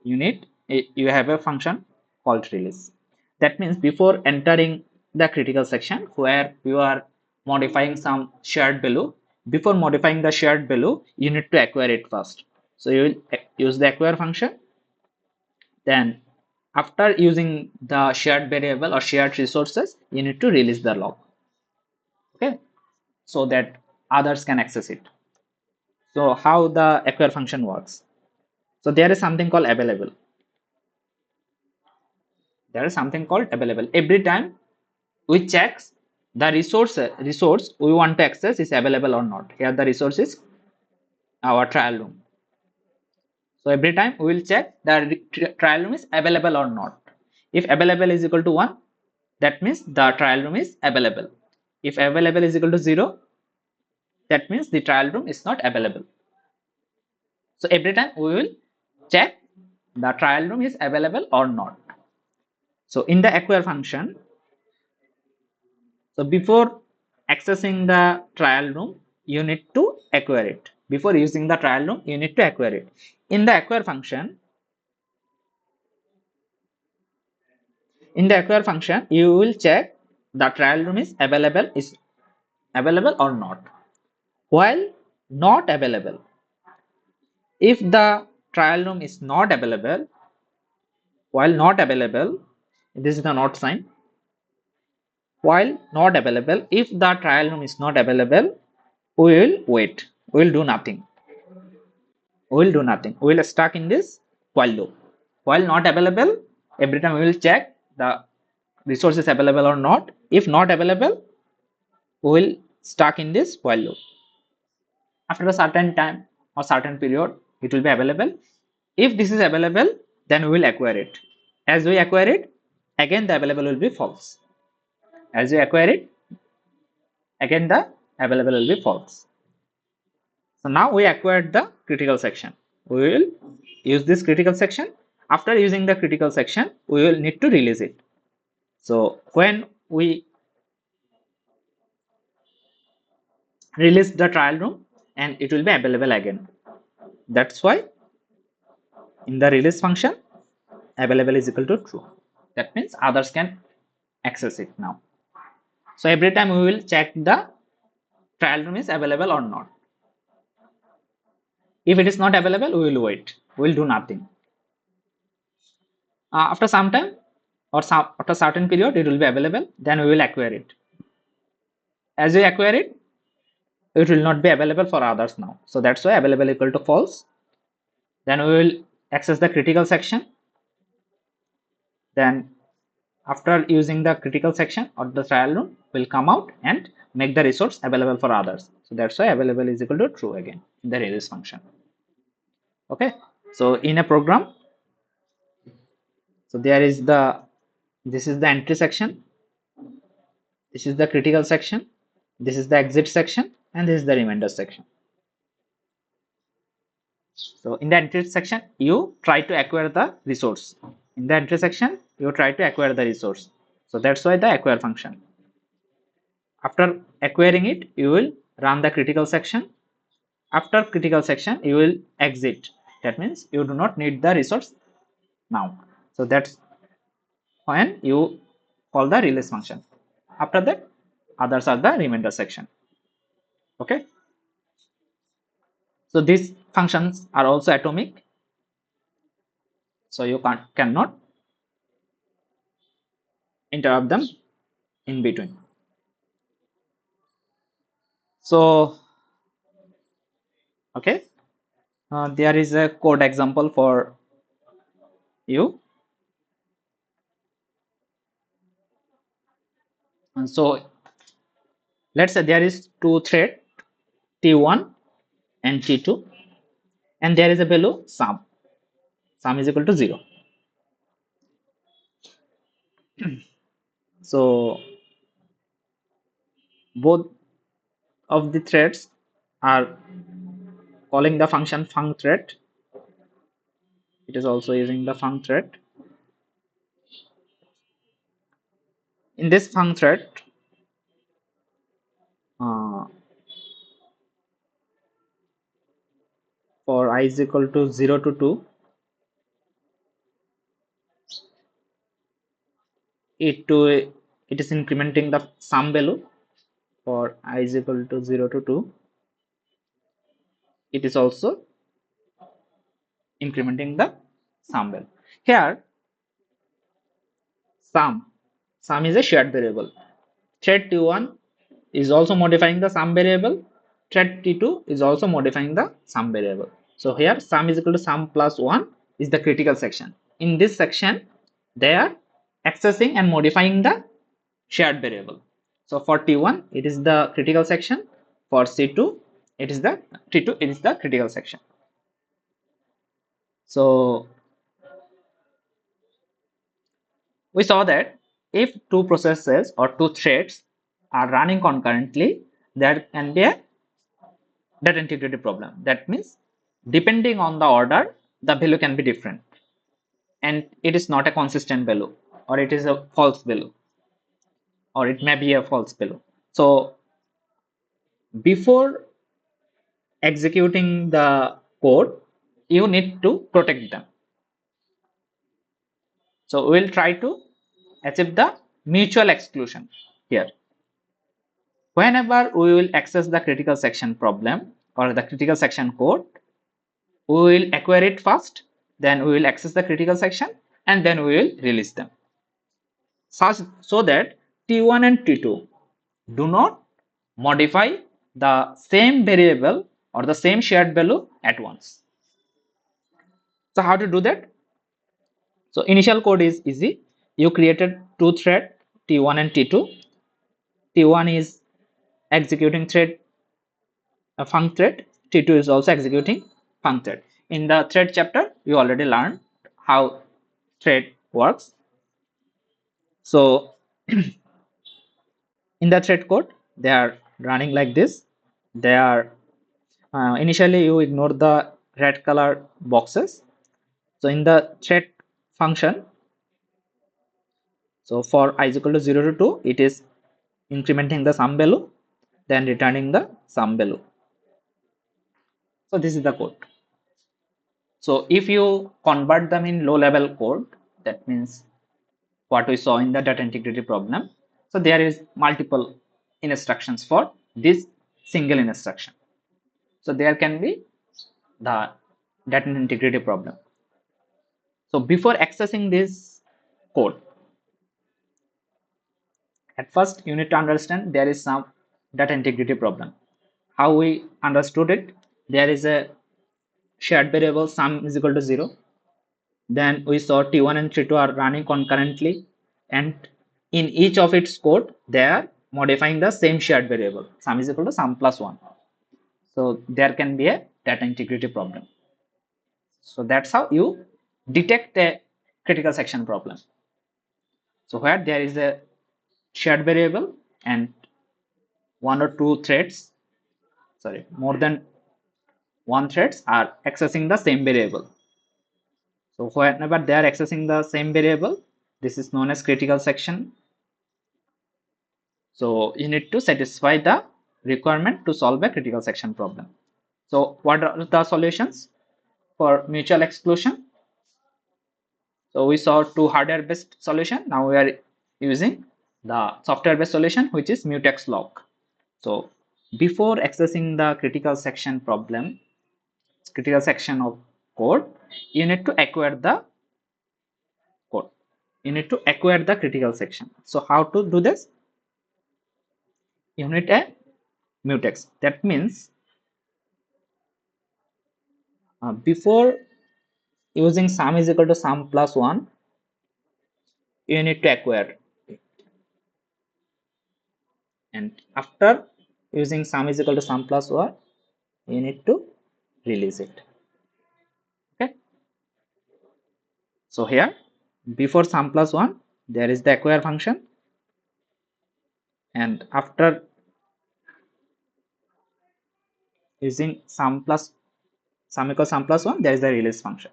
you have a function called release. That means before entering the critical section where you are modifying some shared value, before modifying the shared value, you need to acquire it first. So you will use the acquire function. Then after using the shared variable or shared resources, you need to release the log. Okay, so that others can access it. So how the acquire function works? So there is something called available. There is something called available. Every time we check the resource we want to access is available or not. Here the resource is our trial room. So every time we will check the trial room is available or not. If available is equal to 1, that means the trial room is available. If available is equal to 0, that means the trial room is not available. So every time we will check the trial room is available or not. So in the acquire function, so before accessing the trial room, you need to acquire it. Before using the trial room, you need to acquire it. In the acquire function, you will check the trial room is available or not. While not available, if the trial room is not available, while not available, this is the not sign. While not available, if the trial room is not available, we will wait. We will do nothing. We will do nothing. We will stuck in this while loop. While not available, every time we will check the resource is available or not. If not available, we will stuck in this while loop. After a certain time or certain period, it will be available. If this is available, then we will acquire it. As we acquire it, again the available will be false. As we acquire it, again the available will be false. So now we acquired the critical section. We will use this critical section. After using the critical section, we will need to release it. So when we release the trial room, and it will be available again. That's why in the release function, available is equal to true. That means others can access it now. So every time we will check the trial room is available or not. If it is not available, we will wait. We will do nothing. After some time or after certain period, it will be available. Then we will acquire it. As we acquire it, it will not be available for others now. So that's why available equal to false. Then we will access the critical section. Then after using the critical section or the trial room, will come out and make the resource available for others. So that's why available is equal to true again in the release function. Okay. So in a program, so there is this is the entry section, this is the critical section, this is the exit section, and this is the remainder section. So in the entry section, you try to acquire the resource. In the entry section, you try to acquire the resource. So that's why the acquire function. After acquiring it, you will run the critical section. After critical section, you will exit. That means you do not need the resource now. So that's when you call the release function. After that, others are the remainder section. Okay. So these functions are also atomic. So you cannot interrupt them. in between. So, okay, there is a code example for you. And so, let's say there is two thread T1 and T2, and there is a value sum. Sum is equal to 0. So, both of the threads are calling the function func thread. It is also using the func thread. In this func thread, uh, for I is equal to 0 to 2, it is incrementing the sum value. For I is equal to 0 to 2, it is also incrementing the sum value. Here, sum sum is a shared variable. Thread T1 is also modifying the sum variable. Thread T2 is also modifying the sum variable. So here sum is equal to sum plus 1 is the critical section. In this section, they are accessing and modifying the shared variable. So for T1, it is the critical section. For C2, it is the T2, it is the critical section. So we saw that if two processes or two threads are running concurrently, there can be a data integrity problem. That means depending on the order, the value can be different and it is not a consistent value, or it is a false value, or it may be a false value. So before executing the code, you need to protect them. So we will try to achieve the mutual exclusion here. Whenever we will access the critical section problem or the critical section code, we will acquire it first, then we will access the critical section, and then we will release them. So that T1 and T2 do not modify the same variable or the same shared value at once. So how to do that? So initial code is easy. You created two thread T1 and T2. T1 is executing thread a func thread. T2 is also executing func thread. In the thread chapter, you already learned how thread works. So in the thread code, they are running like this. They are initially you ignore the red color boxes. So in the thread function, so for I is equal to 0 to 2, it is incrementing the sum value, then returning the sum value. So this is the code. So if you convert them in low level code, that means what we saw in the data integrity problem. So there is multiple instructions for this single instruction. So there can be the data integrity problem. So before accessing this code, at first you need to understand there is some data integrity problem. How we understood it? There is a shared variable sum is equal to 0. Then we saw T1 and T2 are running concurrently, and in each of its code, they are modifying the same shared variable. Sum is equal to sum plus 1. So there can be a data integrity problem. So that's how you detect a critical section problem. So where there is a shared variable and one or two threads, sorry, more than one threads are accessing the same variable. So whenever they are accessing the same variable, this is known as critical section. So you need to satisfy the requirement to solve a critical section problem. So what are the solutions for mutual exclusion? So we saw two hardware based solution. Now we are using the software based solution, which is mutex lock. So before accessing the critical section of code, you need to acquire the code. You need to acquire the critical section. So how to do this? you need a mutex. That means before using sum is equal to sum plus 1, you need to acquire, and after using sum is equal to sum plus 1, you need to release it. Okay, so here before sum plus 1 there is the acquire function, and after using sum equals sum plus 1 there is the release function.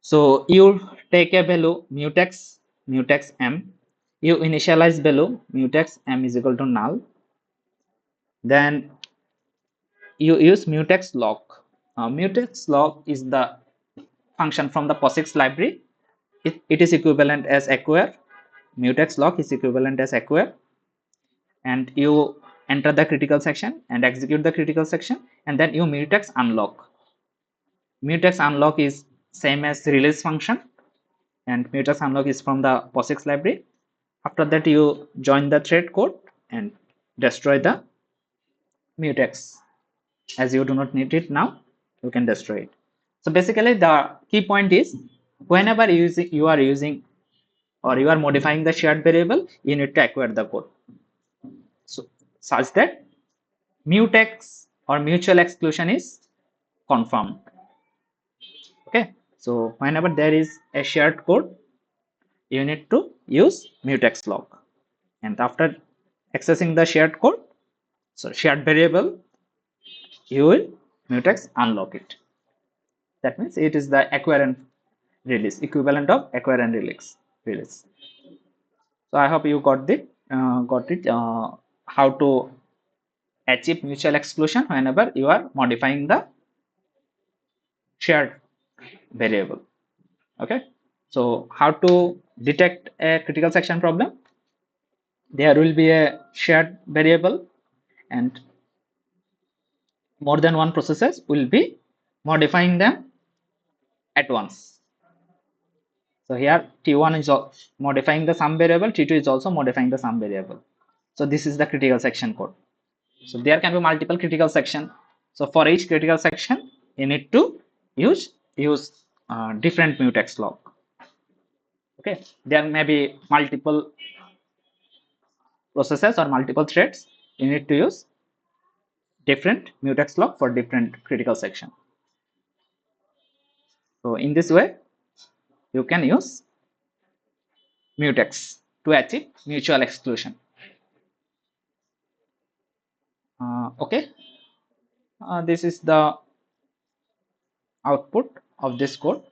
So you take a value mutex m, you initialize value mutex m is equal to null, then you use mutex lock. Mutex lock is the function from the POSIX library. It is equivalent as acquire. Mutex lock is equivalent as acquire, and you enter the critical section and execute the critical section, and then you mutex unlock. Mutex unlock is same as release function, and mutex unlock is from the POSIX library. After that, you join the thread code and destroy the mutex. As you do not need it now, you can destroy it. So basically, the key point is whenever you are using or you are modifying the shared variable, you need to acquire the code. So such that mutex or mutual exclusion is confirmed. Okay. So whenever there is a shared code, you need to use mutex lock. And after accessing the shared code, so shared variable, you will mutex unlock it. That means it is the acquire and release, equivalent of acquire and release. So I hope you got it how to achieve mutual exclusion whenever you are modifying the shared variable. Okay, so how to detect a critical section problem? There will be a shared variable, and more than one processes will be modifying them at once. So here T1 is modifying the sum variable, T2 is also modifying the sum variable. So this is the critical section code. So there can be multiple critical section. So for each critical section, you need to use different mutex lock. Okay, there may be multiple processes or multiple threads. You need to use different mutex lock for different critical section. So in this way, you can use mutex to achieve mutual exclusion. Okay, this is the output of this code.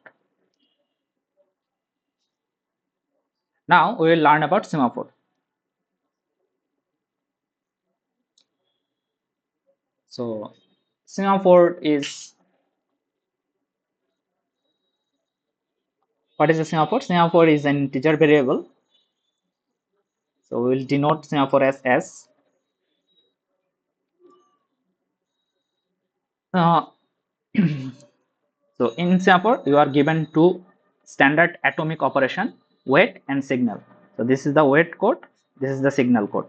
Now we will learn about semaphore. So semaphore is, what is a semaphore? Semaphore is an integer variable. So we will denote semaphore as S. Uh, so in semaphore, you are given two standard atomic operation, wait and signal. So this is the wait code. This is the signal code.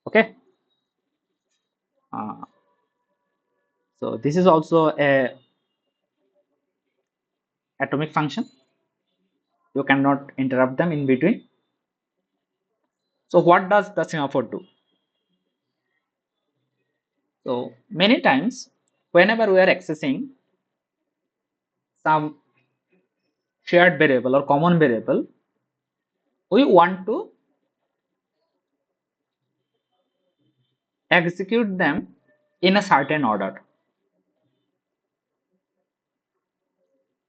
Okay. Uh, so this is also a atomic function. You cannot interrupt them in between. So what does the semaphore do? So many times, whenever we are accessing some shared variable or common variable, we want to execute them in a certain order.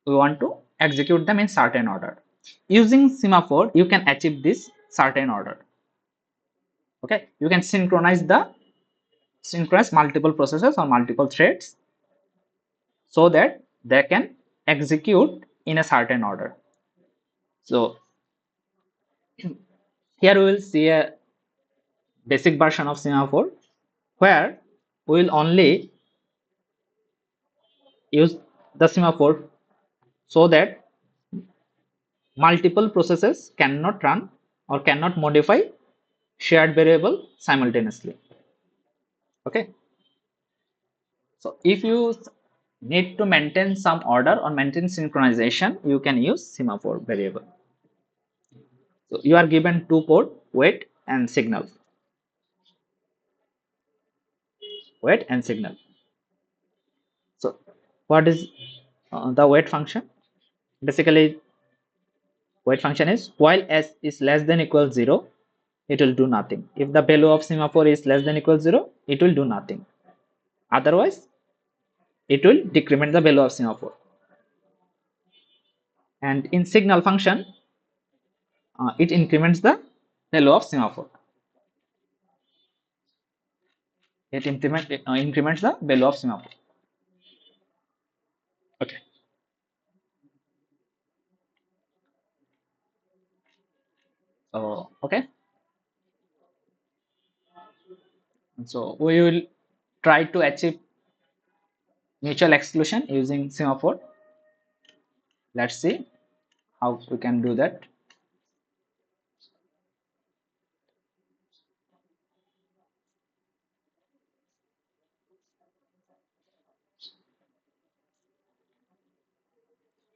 We want to execute them in certain order. Using semaphore, you can achieve this certain order. Okay, you can synchronize multiple processes or multiple threads so that they can execute in a certain order. So here we will see a basic version of semaphore where we will only use the semaphore so that multiple processes cannot run or cannot modify shared variable simultaneously. Okay, so if you need to maintain some order or maintain synchronization, you can use semaphore variable. So you are given two port, wait and signal. Wait and signal. So what is the wait function? Basically, wait function is while s is less than equal 0, it will do nothing. If the value of semaphore is less than equal 0, it will do nothing. Otherwise, it will decrement the value of semaphore. And in signal function, it increments the value of semaphore. Increments the value of semaphore. Okay. So okay. So we will try to achieve mutual exclusion using semaphore. Let's see how we can do that.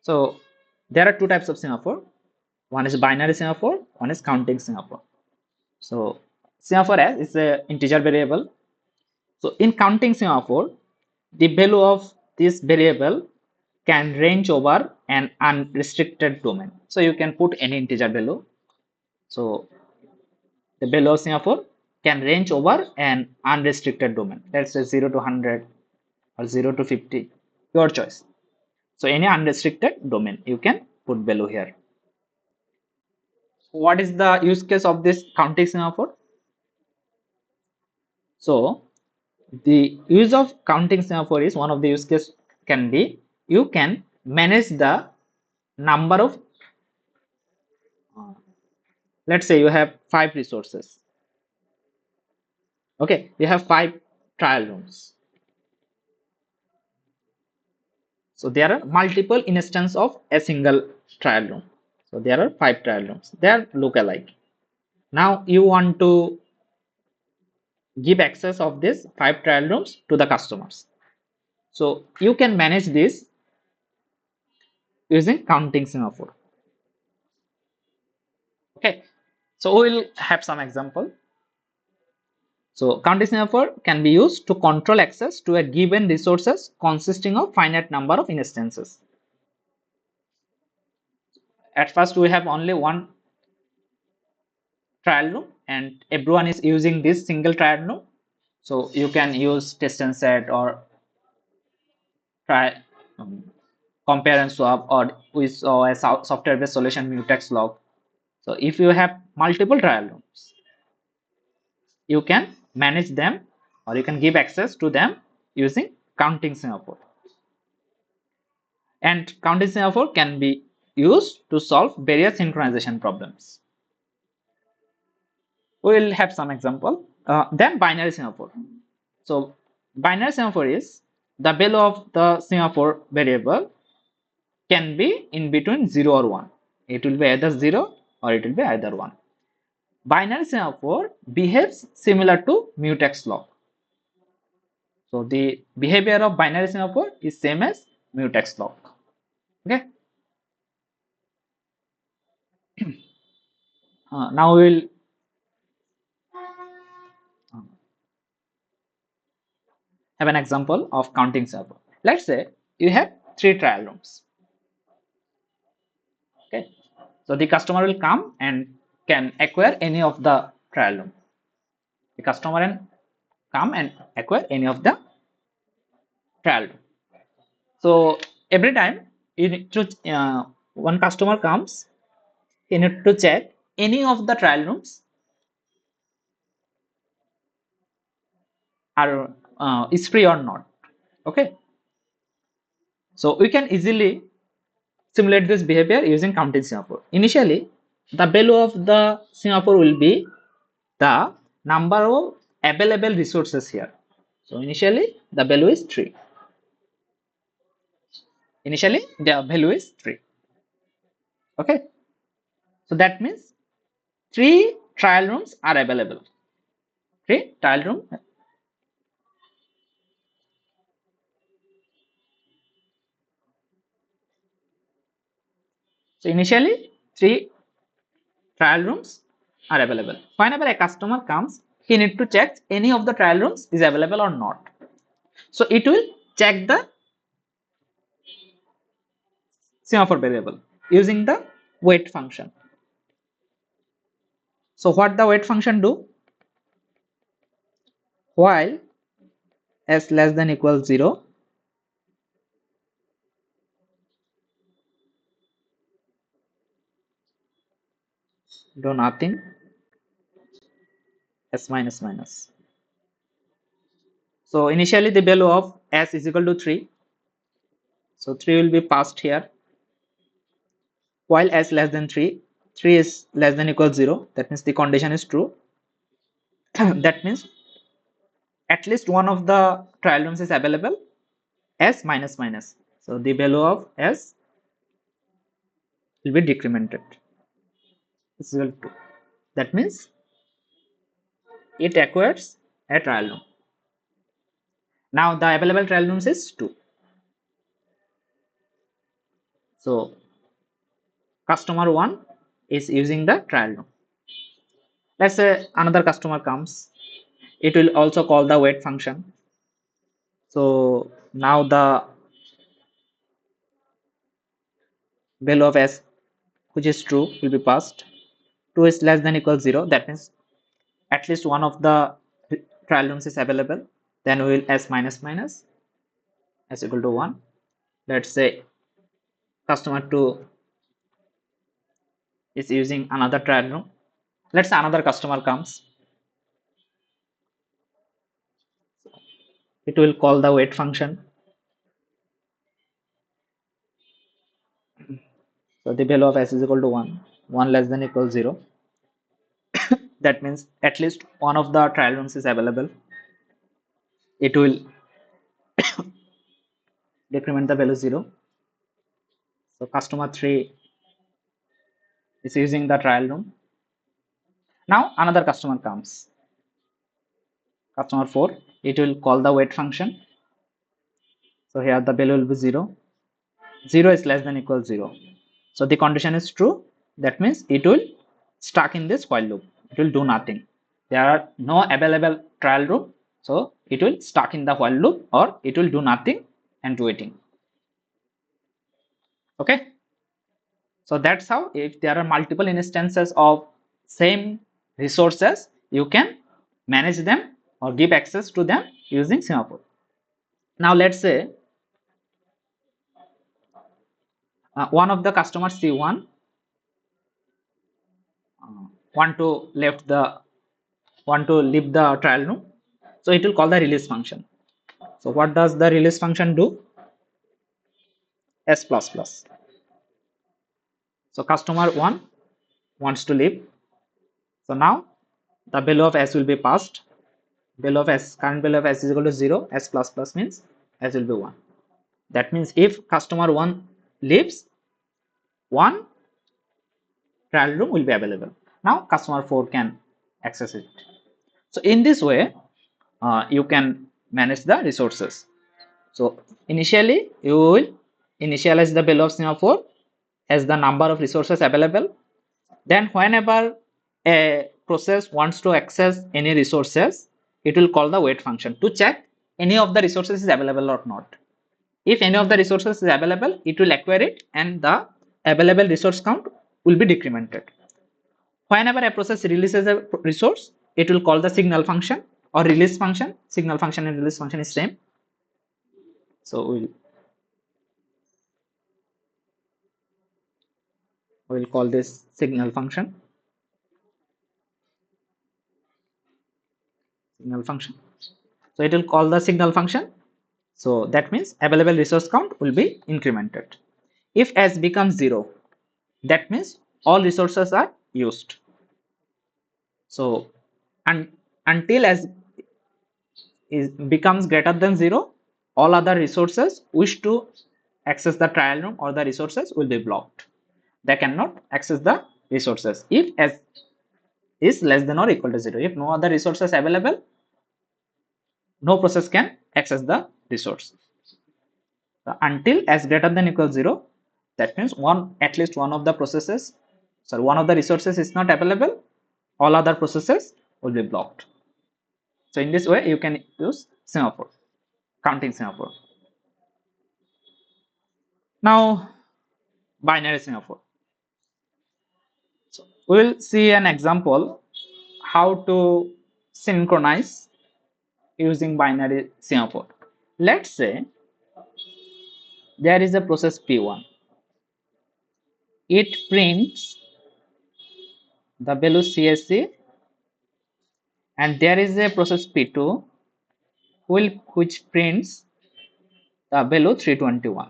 So there are two types of semaphore. One is binary semaphore, one is counting semaphore. So semaphore as is a integer variable. So in counting semaphore, the value of this variable can range over an unrestricted domain. So you can put any integer value. So the value of semaphore can range over an unrestricted domain. Let's say 0 to 100 or 0 to 50, your choice. So any unrestricted domain, you can put value here. What is the use case of this counting semaphore? So the use of counting semaphore is one of the use case can be you can manage the number of let's say you have 5 resources. Okay, you have 5 trial rooms. So there are multiple instances of a single trial room. So there are 5 trial rooms. They are look-alike. Now you want to give access of these 5 trial rooms to the customers. So you can manage this using counting semaphore. Okay, so we will have some example. So counting semaphore can be used to control access to a given resources consisting of finite number of instances. At first we have only one trial room and everyone is using this single trial room. So you can use test and set or try compare and swap or with a software based solution mutex log. So if you have multiple trial rooms, you can manage them or you can give access to them using counting semaphore. And counting semaphore can be used to solve various synchronization problems. We will have some example. Then binary semaphore. So binary semaphore is the value of the semaphore variable can be in between 0 or 1. It will be either 0 or it will be either 1. Binary semaphore behaves similar to mutex log. So the behavior of binary semaphore is same as mutex log. Okay. Now we will have an example of counting semaphore. Let's say you have 3 trial rooms. Okay. So the customer will come and can acquire any of the trial room. The customer can come and acquire any of the trial room. So every time you need to one customer comes, you need to check any of the trial rooms are is free or not. Okay, so we can easily simulate this behavior using counting semaphore. Initially, the value of the semaphore will be the number of available resources here. So initially the value is 3. Initially the value is 3. Okay, so that means 3 trial rooms are available. Okay, trial room. So initially, three trial rooms are available. Whenever a customer comes, he need to check any of the trial rooms is available or not. So it will check the semaphore variable using the wait function. So what the wait function do? While s less than equals 0, do nothing, s minus minus. So initially the value of s is equal to 3. So 3 will be passed here. While s less than 3, 3 is less than equals 0. That means the condition is true. That means at least one of the trial rooms is available, s minus minus. So the value of s will be decremented. Is equal to. That means it acquires a trial room. Now the available trial rooms is 2. So customer 1 is using the trial room. Let's say another customer comes. It will also call the wait function. So now the value of s, which is true, will be passed. 2 is less than equals 0. That means at least one of the trial rooms is available. Then we will s minus minus s equal to 1. Let's say customer 2 is using another trial room. Let's say another customer comes. It will call the wait function. So the value of s is equal to 1. 1 less than equals 0. That means at least one of the trial rooms is available. It will decrement the value 0. So customer 3 is using the trial room. Now another customer comes. Customer 4. It will call the wait function. So here the value will be 0. 0 is less than equals 0. So the condition is true. That means it will stuck in this while loop. It will do nothing. There are no available trial room. So it will stuck in the while loop, or it will do nothing and waiting. Okay. So that's how, if there are multiple instances of same resources, you can manage them or give access to them using semaphore. Now let's say one of the customers C1 want to leave the trial room. So it will call the release function. So what does the release function do? S plus plus. So customer 1 wants to leave. So now the value of s will be passed. Value of s, current value of s is equal to 0. S plus plus means s will be 1. That means if customer 1 leaves, one trial room will be available. Now customer 4 can access it. So in this way, you can manage the resources. So initially you will initialize the value of semaphore as the number of resources available. Then whenever a process wants to access any resources, it will call the wait function to check any of the resources is available or not. If any of the resources is available, it will acquire it and the available resource count will be decremented. Whenever a process releases a resource, it will call the signal function or release function. Signal function and release function is same. So we'll call this signal function. Signal function. So it will call the signal function. So that means available resource count will be incremented. If s becomes 0, that means all resources are used. So until s becomes greater than 0, all other resources wish to access the trial room or the resources will be blocked. They cannot access the resources. If s is less than or equal to 0. If no other resources available, no process can access the resource. So until s greater than equal 0, that means at least one of the processes, sorry, one of the resources is not available, all other processes will be blocked. So in this way you can use semaphore, counting semaphore. Now binary semaphore. So we will see an example how to synchronize using binary semaphore. Let's say there is a process P1. It prints the value CSC, and there is a process P2 which prints the value 321.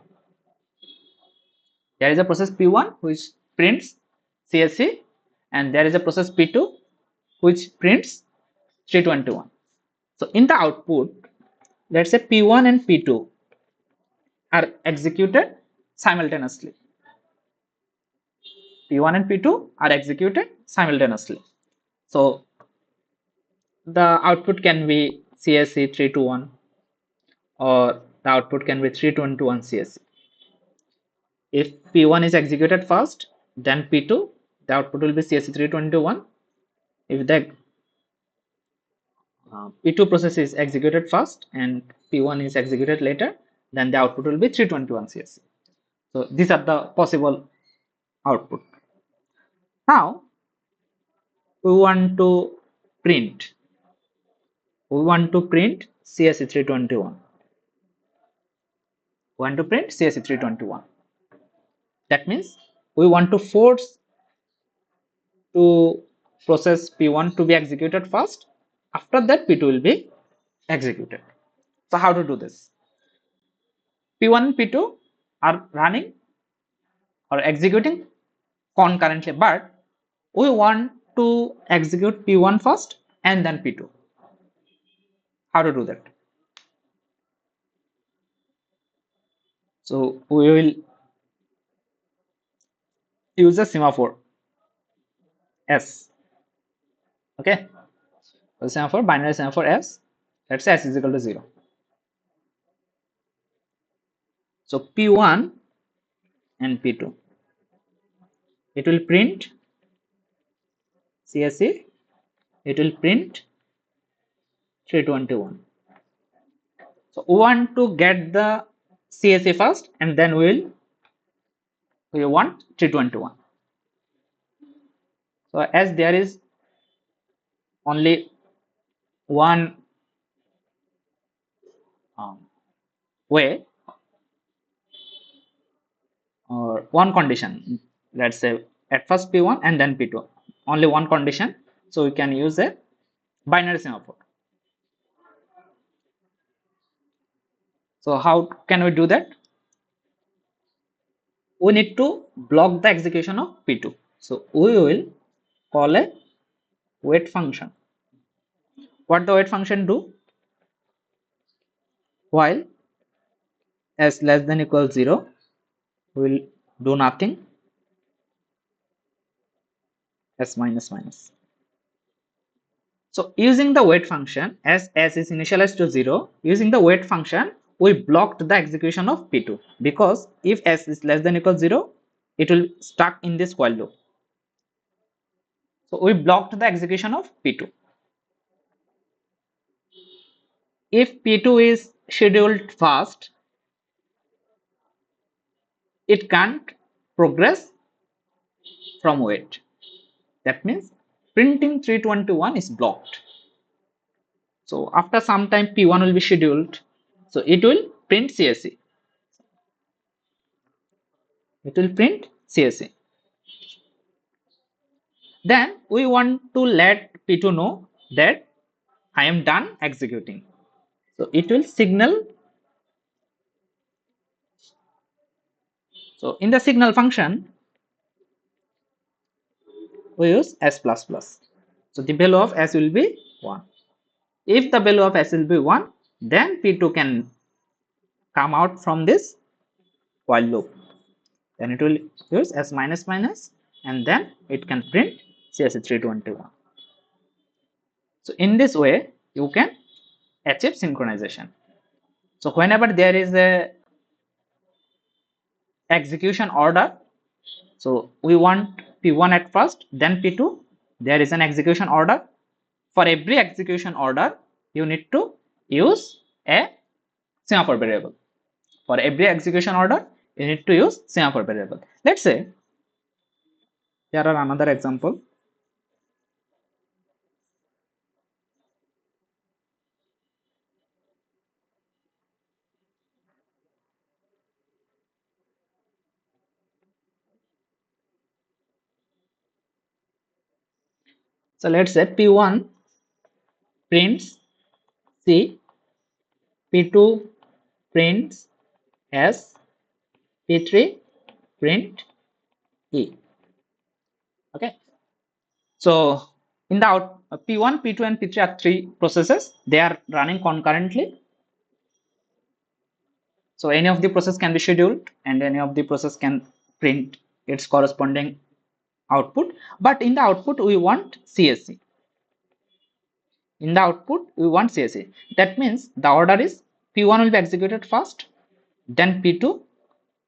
There is a process P1 which prints CSC, and there is a process P2 which prints 321. So in the output, let's say P1 and P2 are executed simultaneously. P1 and P2 are executed simultaneously. So the output can be CSC 321 or the output can be 321 CSC. If P1 is executed first, then P2, the output will be CSC 321. If the P2 process is executed first and P1 is executed later, then the output will be 321 CSC. So these are the possible output. Now we want to print. We want to print CSC 321. We want to print CSC 321. That means we want to force to process P1 to be executed first. After that, P2 will be executed. So how to do this? P1 and P2 are running or executing concurrently, but we want to execute P1 first and then P2. How to do that? So we will use a semaphore S. Okay, so semaphore, binary semaphore S. Let's say S is equal to 0. So P1 and P2, it will print CSC, it will print 321. So we want to get the CSC first and then we want 321. So as there is only one way or one condition, let's say at first P1 and then P2, only one condition, so we can use a binary semaphore. So how can we do that? We need to block the execution of P2. So we will call a wait function. What the wait function do? While s less than equals 0, we will do nothing, s minus minus. So using the wait function, as s is initialized to 0, using the wait function, we blocked the execution of P2, because if s is less than equals 0, it will stuck in this while loop. So we blocked the execution of P2. If P2 is scheduled fast, it can't progress from wait. That means printing 321 is blocked. So after some time P1 will be scheduled. So it will print CSC. It will print CSC. Then we want to let P2 know that I am done executing. So it will signal. So in the signal function, we use s plus plus. So the value of s will be 1. If the value of s will be 1, then P2 can come out from this while loop. Then it will use s minus minus and then it can print CSC 321. So in this way you can achieve synchronization. So whenever there is a execution order, so we want P1 at first, then P2, there is an execution order. For every execution order you need to use a semaphore variable. For every execution order you need to use semaphore variable. Let's say there are another example. So let's say P1 prints C, P2 prints S, P3 print E. Okay. So in the P1, P2 and P3 are three processes. They are running concurrently. So any of the process can be scheduled and any of the process can print its corresponding output. But in the output we want CSC. In the output we want CSC. That means the order is P1 will be executed first, then P2,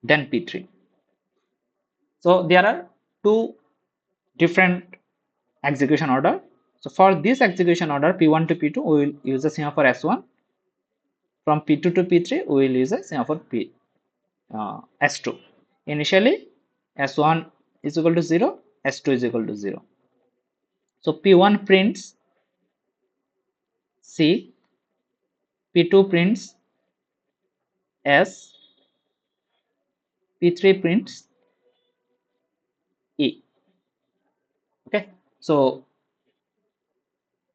then P3. So there are two different execution order. So for this execution order P1 to P2 we will use a semaphore S1. From P2 to P3 we will use a semaphore S2. Initially S1 is equal to 0, S2 is equal to 0. So P1 prints C, P2 prints S, P3 prints E. Okay, so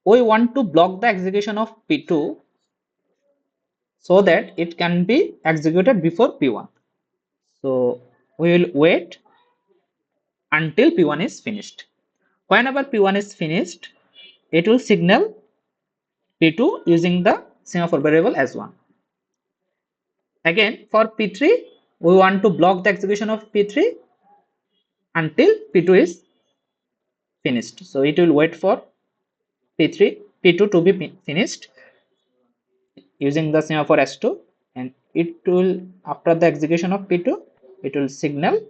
we want to block the execution of P2 so that it can be executed before P1. So we will wait until P1 is finished. Whenever P1 is finished, it will signal P2 using the semaphore variable as 1. Again, for P3, we want to block the execution of P3 until P2 is finished. So it will wait for P2 to be finished using the semaphore S2, and it will, after the execution of P2, it will signal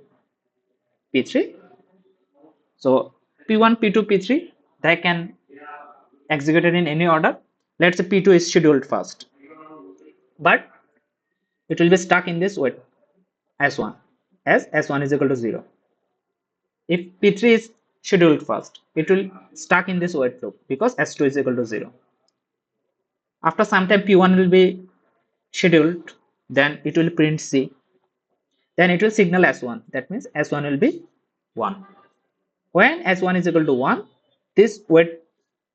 P3. So P1, P2, P3, they can execute it in any order. Let's say P2 is scheduled first, but it will be stuck in this wait S1 as S1 is equal to 0. If P3 is scheduled first, it will stuck in this wait loop because S2 is equal to 0. After some time P1 will be scheduled, then it will print C. Then it will signal S1. That means S1 will be 1. When S1 is equal to 1, this wait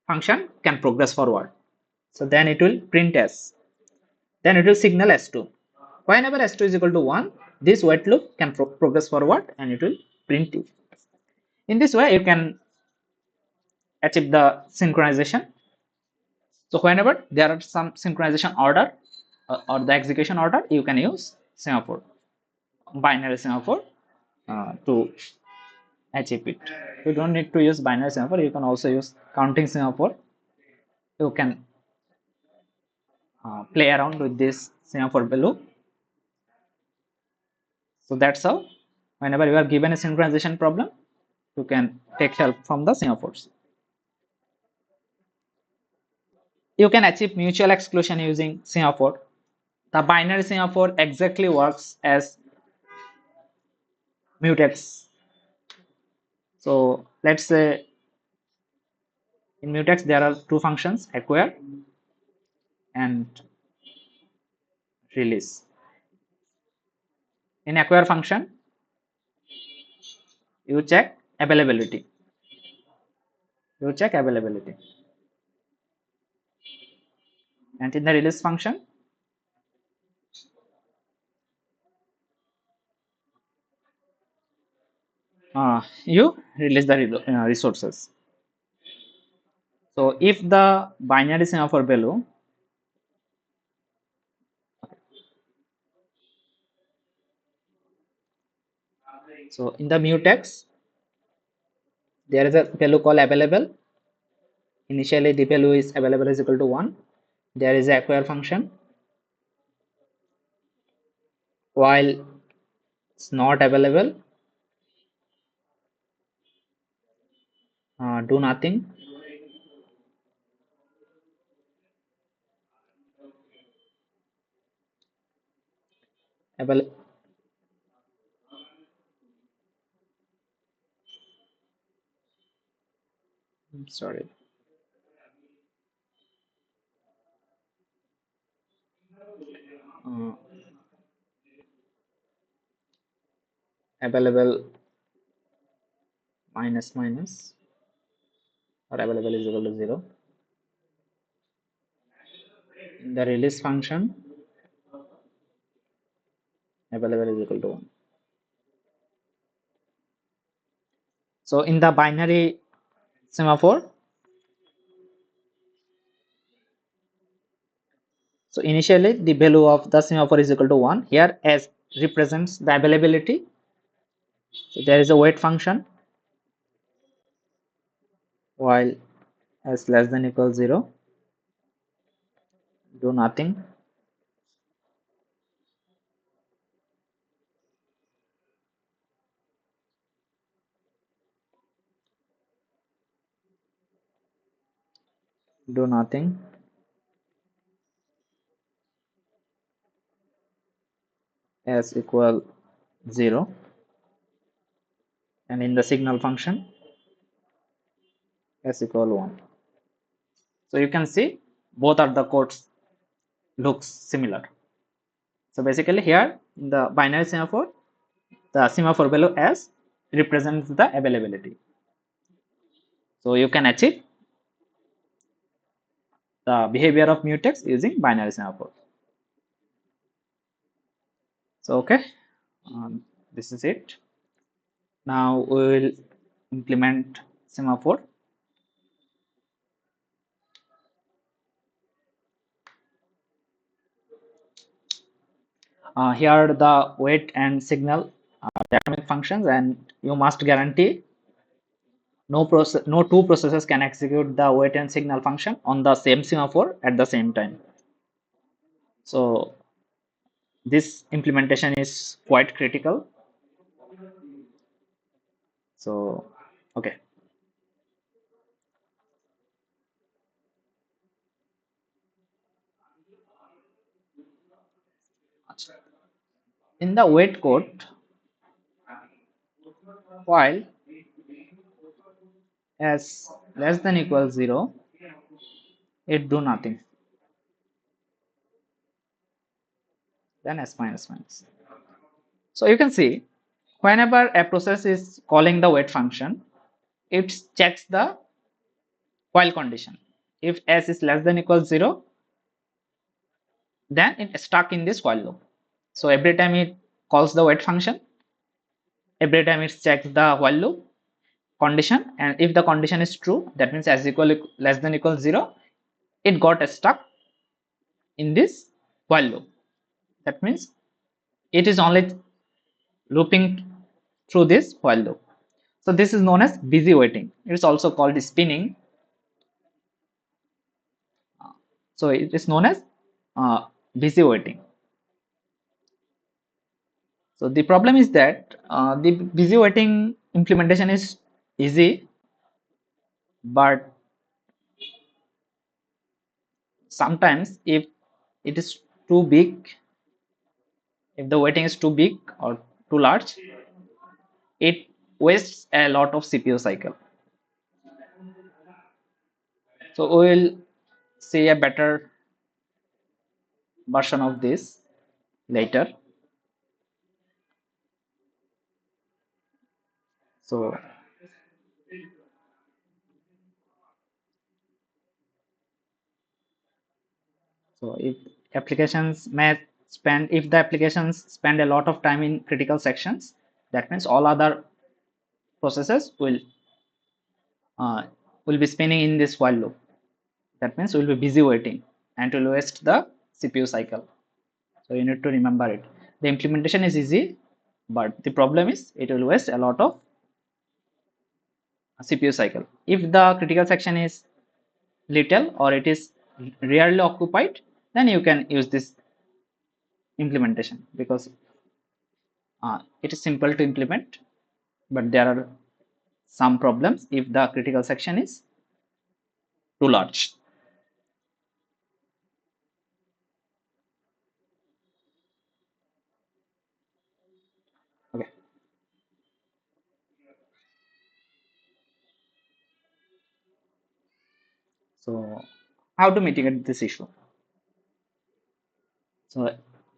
function can progress forward. So then it will print S. Then it will signal S2. Whenever S2 is equal to 1, this wait loop can progress forward and it will print T. In this way, you can achieve the synchronization. So whenever there are some synchronization order or the execution order, you can use semaphore, binary semaphore to achieve it. You don't need to use binary semaphore. You can also use counting semaphore. You can play around with this semaphore value. So that's how whenever you are given a synchronization problem, you can take help from the semaphores. You can achieve mutual exclusion using semaphore. The binary semaphore exactly works as mutex. So let's say in mutex there are two functions, acquire and release. In acquire function, you check availability. You check availability. And in the release function, you release the resources. So if the binary semaphore value, so in the mutex there is a value called available, Initially the value is available is equal to 1. There is a acquire function. While it's not available, do nothing. Avail sorry. uh, Available minus minus, or available is equal to 0. In the release function, available is equal to 1. So in the binary semaphore, so initially the value of the semaphore is equal to 1. Here S represents the availability. So there is a wait function, while S less than equal 0, do nothing. Do nothing. S equal 0, and in the signal function S equal 1. So you can see both are the codes looks similar. So basically here in the binary semaphore, the semaphore value S represents the availability. So you can achieve the behavior of mutex using binary semaphore. So okay, this is it. Now we will implement semaphore. Here the wait and signal are dynamic functions, and you must guarantee no two processes can execute the wait and signal function on the same semaphore at the same time. So this implementation is quite critical. So okay, in the wait code, while s less than equal 0, it do nothing. Then s minus minus. So you can see whenever a process is calling the wait function, it checks the while condition. If s is less than equal 0, then it is stuck in this while loop. So every time it calls the wait function, every time it checks the while loop condition, and if the condition is true, that means s equal less than equal 0, it got stuck in this while loop. That means it is only looping through this while loop. So this is known as busy waiting. It is also called spinning. So it is known as busy waiting. So the problem is that the busy waiting implementation is easy, but sometimes if it is too big, if the waiting is too big or too large, it wastes a lot of CPU cycle. So we will see a better version of this later. So so if the applications spend a lot of time in critical sections, that means all other processes uh, will be spinning in this while loop. That means we'll be busy waiting and will waste the CPU cycle. So you need to remember it. The implementation is easy, but the problem is it will waste a lot of CPU cycle. If the critical section is little or it is rarely occupied, then you can use this implementation, because it is simple to implement, but there are some problems if the critical section is too large. Okay, so how to mitigate this issue? So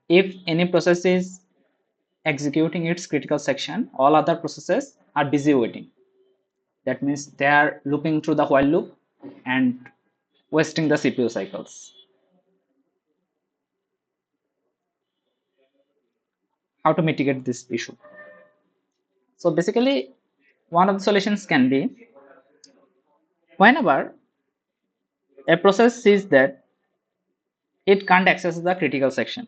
if any process is executing its critical section, all other processes are busy waiting. That means they are looping through the while loop and wasting the CPU cycles. How to mitigate this issue? So basically, one of the solutions can be, whenever a process sees that it can't access the critical section,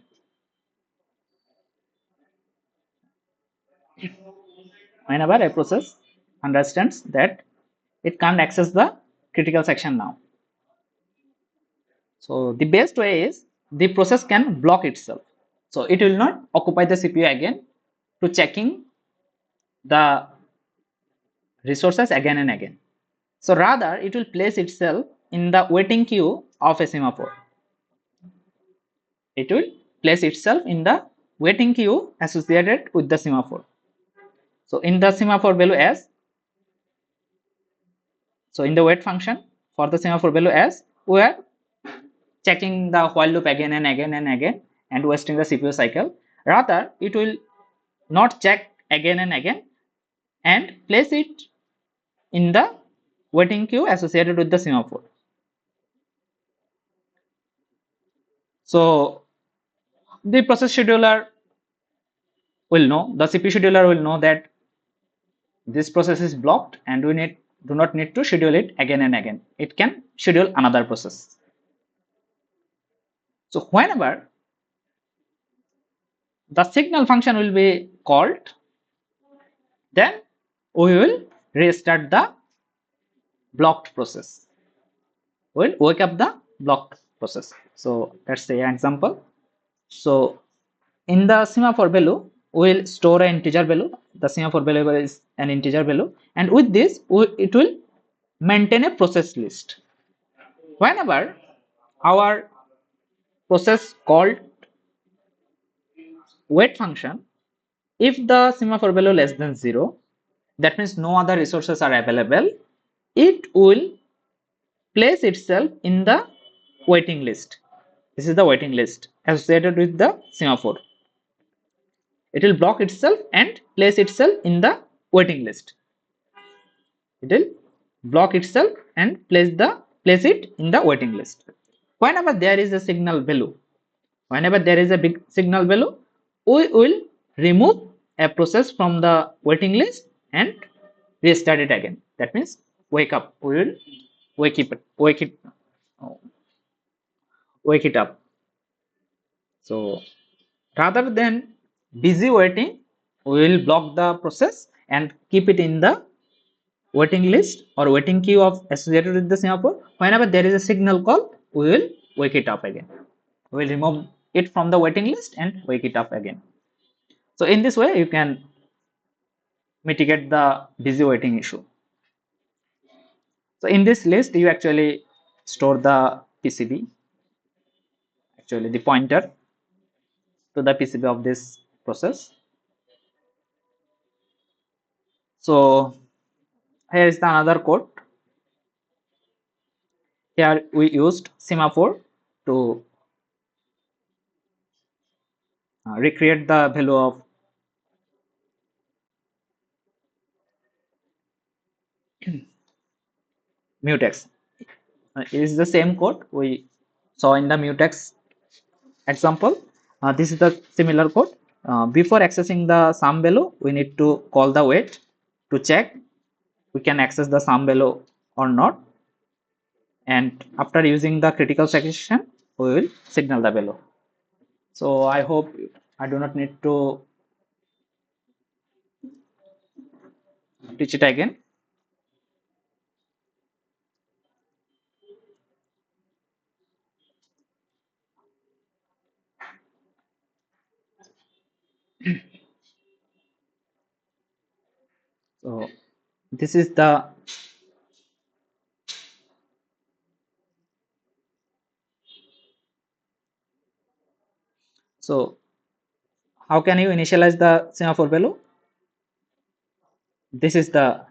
whenever a process understands that it can't access the critical section now, so the best way is the process can block itself. So it will not occupy the CPU again to checking the resources again and again. So rather it will place itself in the waiting queue of a semaphore. It will place itself in the waiting queue associated with the semaphore. So in the semaphore value as, so in the wait function for the semaphore value as, we are checking the while loop again and again and again and wasting the CPU cycle. Rather it will not check again and again and place it in the waiting queue associated with the semaphore. So the process scheduler will know, the CPU scheduler will know that this process is blocked and we do not need to schedule it again and again. It can schedule another process. So whenever the signal function will be called, then we will restart the blocked process. We'll wake up the blocked process. So let's say an example. So in the semaphore value, we'll store an integer value. The semaphore value is an integer value, and with this, it will maintain a process list. Whenever our process called wait function, if the semaphore value less than 0, that means no other resources are available, it will place itself in the waiting list. This is the waiting list associated with the semaphore. It will block itself and place itself in the waiting list. It will block itself and place it in the waiting list. Whenever there is a signal value, whenever there is a big signal value, we will remove a process from the waiting list and restart it again. That means wake up. We will wake it up. So rather than busy waiting, we will block the process and keep it in the waiting list or waiting queue of associated with the semaphore. Whenever there is a signal call, we will wake it up again. We will remove it from the waiting list and wake it up again. So in this way, you can mitigate the busy waiting issue. So in this list, you actually store the PCB, actually the pointer to the PCB of this process. So here is the another code. Here we used semaphore to recreate the value of mutex. It is the same code we saw in the mutex example. This is the similar code. Before accessing the sum value, we need to call the wait to check we can access the sum value or not. And after using the critical section, we will signal the value. So I hope I do not need to teach it again. So this is the so how can you initialize the semaphore value? This is the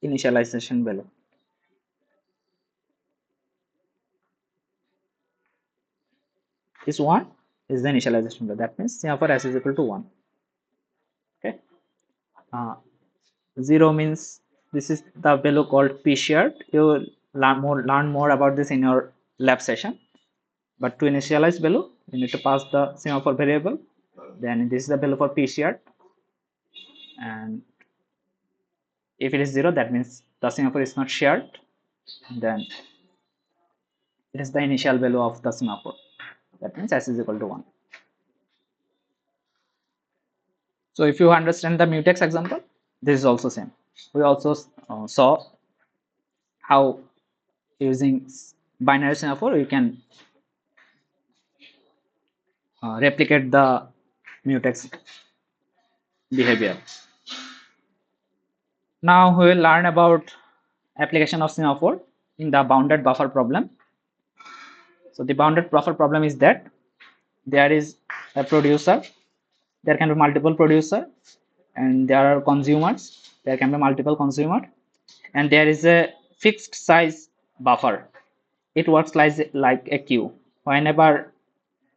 initialization value. This one is the initialization value. That means semaphore s is equal to 1. Okay. Uh, 0 means this is the value called p shared. You will learn more about this in your lab session. But to initialize value, you need to pass the semaphore variable. Then this is the value for p shared, and if it is 0, that means the semaphore is not shared. Then it is the initial value of the semaphore. That means s is equal to 1. So if you understand the mutex example, this is also same. We also saw how using binary semaphore you can replicate the mutex behavior. Now we will learn about application of semaphore in the bounded buffer problem. So the bounded buffer problem is that there is a producer, there can be multiple producer, and there are consumers, there can be multiple consumer, and there is a fixed size buffer. It works like a queue. Whenever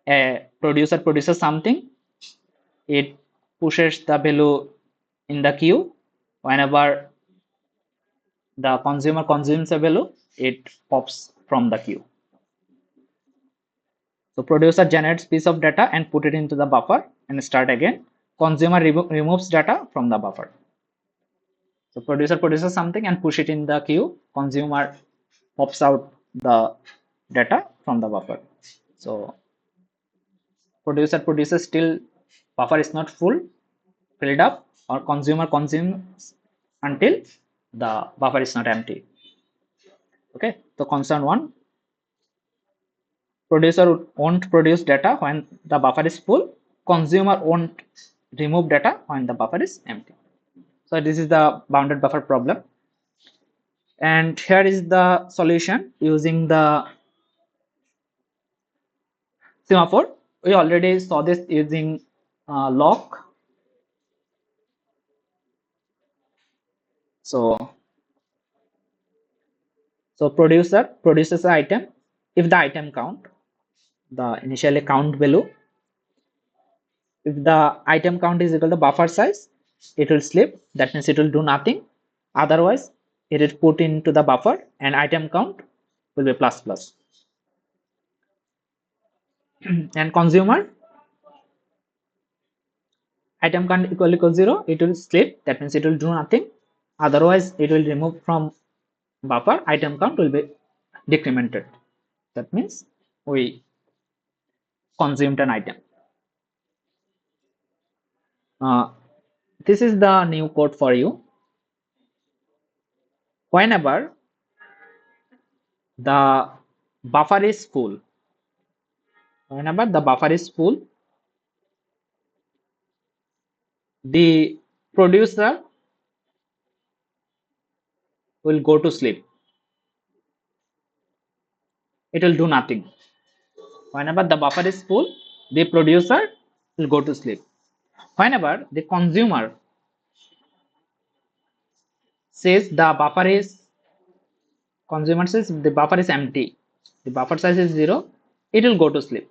a producer produces something, it pushes the value in the queue. Whenever the consumer consumes a value, it pops from the queue. So producer generates piece of data and put it into the buffer and start again. Consumer removes data from the buffer. So producer produces something and push it in the queue. Consumer pops out the data from the buffer. So producer produces till buffer is not filled up, or consumer consumes until the buffer is not empty. Okay, so concern one, producer won't produce data when the buffer is full, consumer won't remove data when the buffer is empty. So this is the bounded buffer problem, and here is the solution using the semaphore. We already saw this using lock. So producer produces the item. If the item count, the initially count value, if the item count is equal to buffer size, it will slip. That means it will do nothing. Otherwise, it is put into the buffer and item count will be plus plus. And consumer, item count equal 0, it will slip. That means it will do nothing. Otherwise, it will remove from buffer. Item count will be decremented. That means we consumed an item. Uh, this is the new code for you. Whenever the buffer is full, whenever the buffer is full, the producer will go to sleep. It will do nothing. Whenever the buffer is full, the producer will go to sleep. Whenever the consumer says the buffer is, consumer says the buffer is empty, the buffer size is 0, it will go to sleep.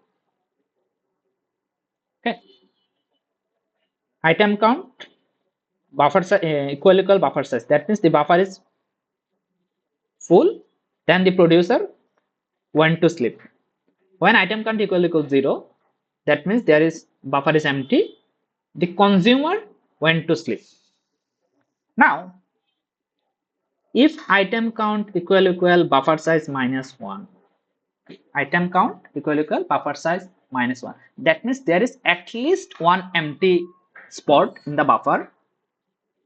Okay. Item count, buffer size equal buffer size. That means the buffer is full, then the producer went to sleep. When item count equal 0, that means there is buffer is empty. The consumer went to sleep. Now, if item count equal buffer size minus 1, item count equal buffer size minus 1, that means there is at least one empty spot in the buffer,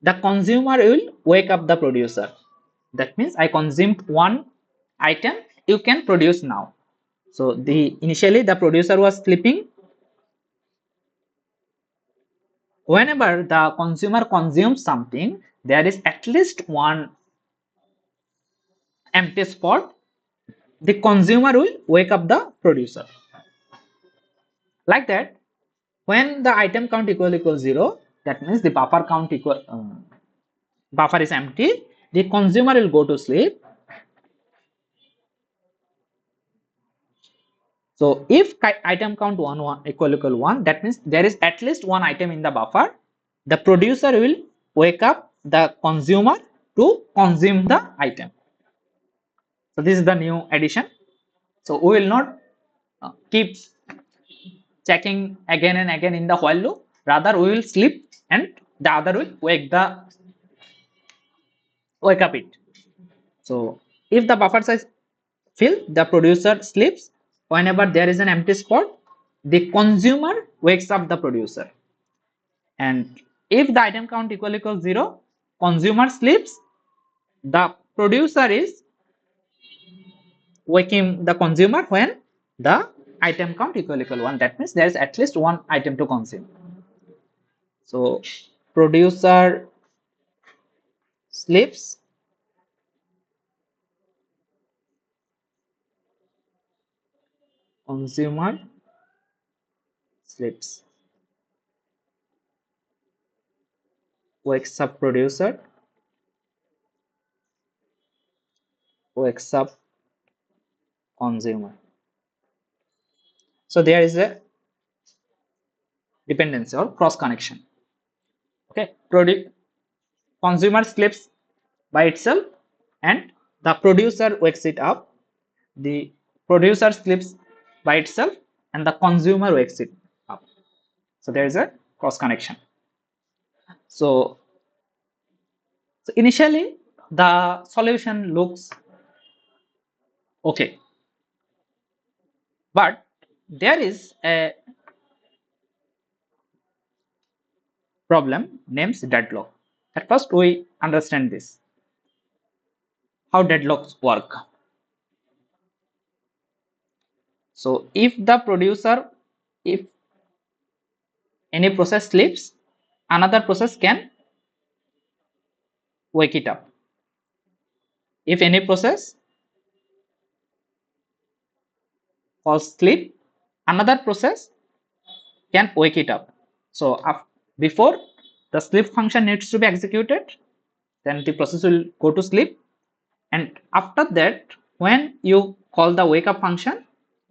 the consumer will wake up the producer. That means I consumed one item, you can produce now. So the initially the producer was sleeping, whenever the consumer consumes something, there is at least one empty spot. The consumer will wake up the producer. Like that, when the item count equals 0, that means the buffer count buffer is empty. The consumer will go to sleep. So if item count 1 equal 1, that means there is at least one item in the buffer. The producer will wake up the consumer to consume the item. So this is the new addition. So we will not keep checking again and again in the while loop. Rather, we will sleep and the other will wake up it. So if the buffer size fill, the producer sleeps. Whenever there is an empty spot, the consumer wakes up the producer. And if the item count equals 0, consumer sleeps, the producer is waking the consumer when the item count equal 1. That means there is at least one item to consume. So producer sleeps, consumer sleeps, wakes up producer, wakes up consumer. So there is a dependency or cross connection. Okay, consumer sleeps by itself and the producer wakes it up. The producer sleeps by itself and the consumer wakes it up. So there is a cross connection. So initially the solution looks okay, but there is a problem named deadlock. At first we understand this, how deadlocks work. So if any process sleeps, another process can wake it up. If any process falls asleep, another process can wake it up. So before the sleep function needs to be executed, then the process will go to sleep, and after that, when you call the wake up function,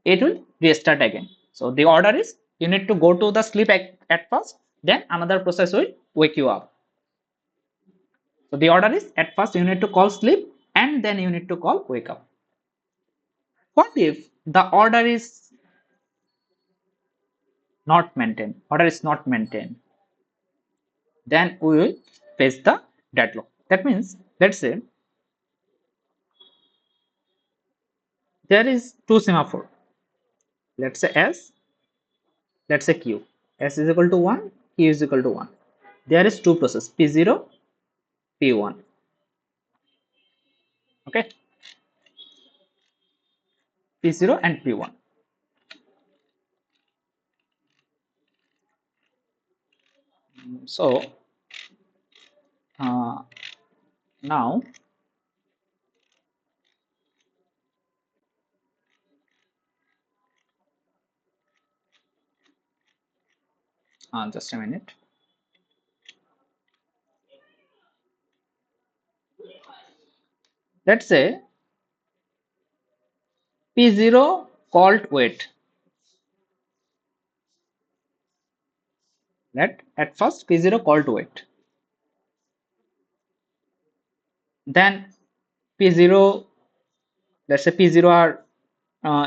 it will restart again. So the order is you need to go to the sleep at first, then another process will wake you up. So the order is at first you need to call sleep and then you need to call wake up. What if the order is not maintained? Then we will face the deadlock. That means, let's say there is two semaphore. Let's say S, let's say Q. S is equal to 1, Q is equal to 1. There is two process P0, P1. Okay, P0 and P1. So uh, now just a minute. Let's say P0 called wait. At first P0 called wait. Then P0, let's say P0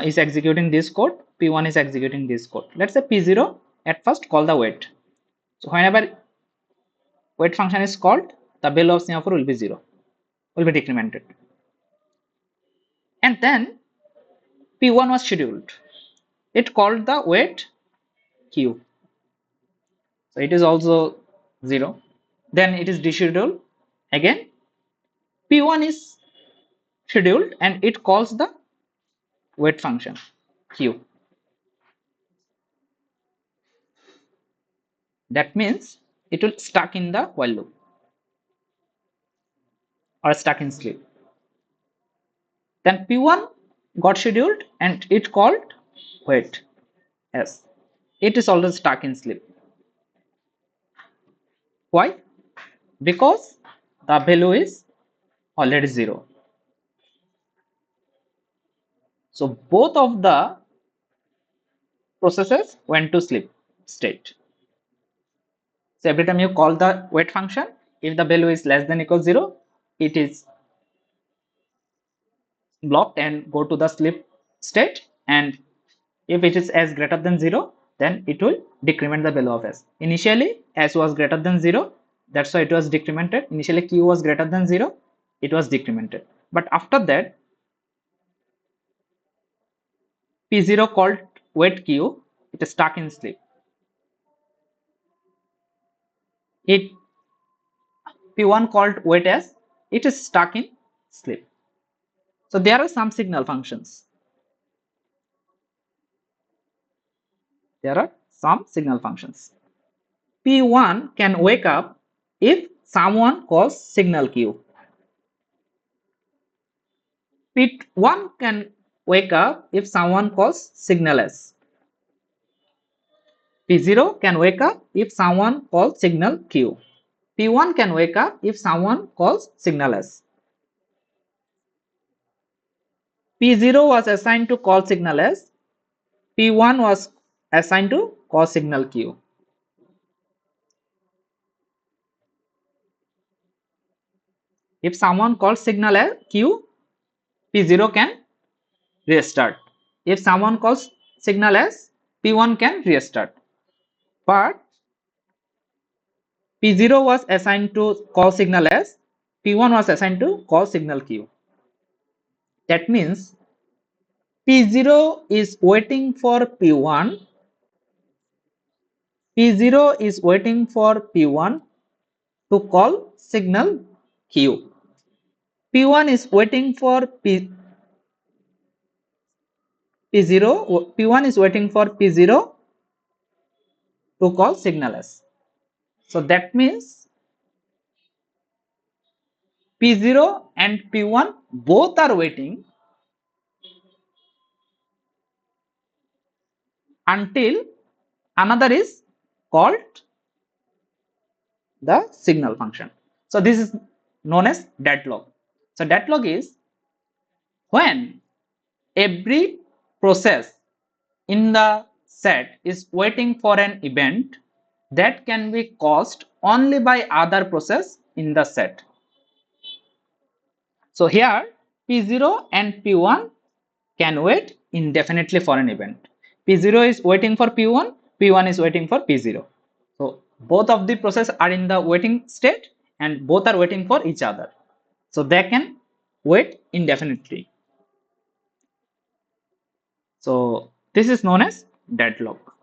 is executing this code, P1 is executing this code. Let's say P0 at first call the wait. So whenever wait function is called, the value of semaphore will be 0, will be decremented. And then P1 was scheduled. It called the wait queue. So it is also 0. Then it is descheduled. Again, P1 is scheduled and it calls the wait function queue. That means it will stuck in the while loop or stuck in sleep. Then P1 got scheduled and it called wait. Yes, it is already stuck in sleep. Why? Because the value is already 0. So both of the processes went to sleep state. So every time you call the wait function, if the value is less than equal 0, it is blocked and go to the sleep state, and if it is as greater than 0, then it will decrement the value of s. Initially s was greater than 0, that's why it was decremented. Initially q was greater than 0, it was decremented, but after that p0 called wait q, it is stuck in sleep. It p1 called wait s, it is stuck in sleep. So there are some signal functions. There are some signal functions. P1 can wake up if someone calls signal Q. P1 can wake up if someone calls signal S. P0 can wake up if someone calls signal Q. P1 can wake up if someone calls signal S. P0 was assigned to call signal S. P1 was assigned to call signal Q. If someone calls signal Q, P0 can restart. If someone calls signal S, P1 can restart. But P0 was assigned to call signal S, P1 was assigned to call signal Q. That means P0 is waiting for P1, P0 is waiting for P1 to call signal Q. P1 is waiting for P0, P1 is waiting for P0 to call signal S. So that means P0 and P1 both are waiting until another is called the signal function. So this is known as deadlock. So deadlock is when every process in the set is waiting for an event that can be caused only by other process in the set. So here P0 and P1 can wait indefinitely for an event. P0 is waiting for P1, P1 is waiting for P0. So both of the process are in the waiting state and both are waiting for each other. So they can wait indefinitely. So this is known as deadlock.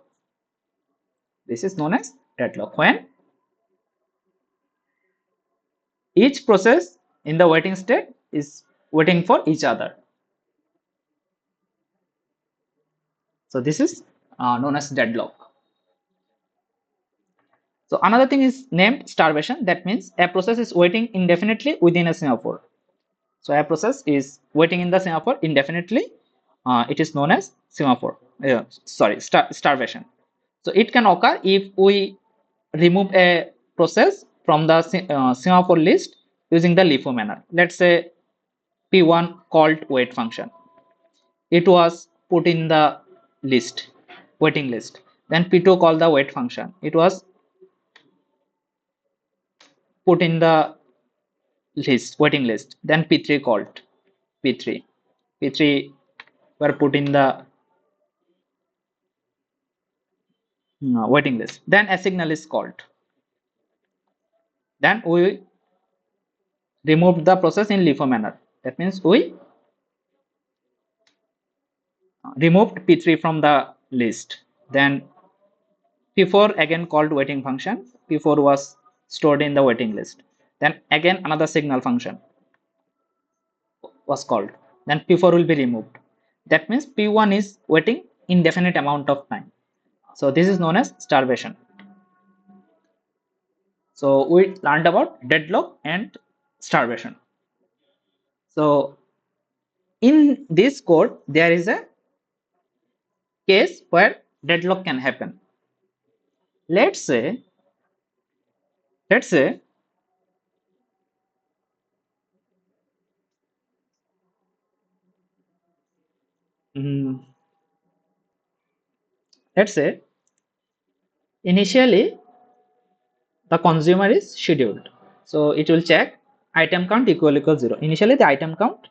This is known as deadlock when each process in the waiting state is waiting for each other. So this is known as deadlock. So another thing is named starvation. That means a process is waiting indefinitely within a semaphore. So a process is waiting in the semaphore indefinitely. It is known as semaphore. Starvation. So it can occur if we remove a process from the semaphore list using the LIFO manner. Let's say P1 called wait function. It was put in the list, waiting list. Then P2 called the wait function. It was put in the list, waiting list. Then P3 called. P3. P3 were put in the waiting list. Then a signal is called. Then we removed the process in LIFO manner. That means we removed P3 from the list. Then P4 again called waiting function. P4 was stored in the waiting list. Then again another signal function was called. Then P4 will be removed. That means P1 is waiting indefinite amount of time. So this is known as starvation. So we learned about deadlock and starvation. So in this code, there is a case where deadlock can happen. Let's say, let's say, mm, let's say initially the consumer is scheduled. So it will check item count equal 0. Initially the item count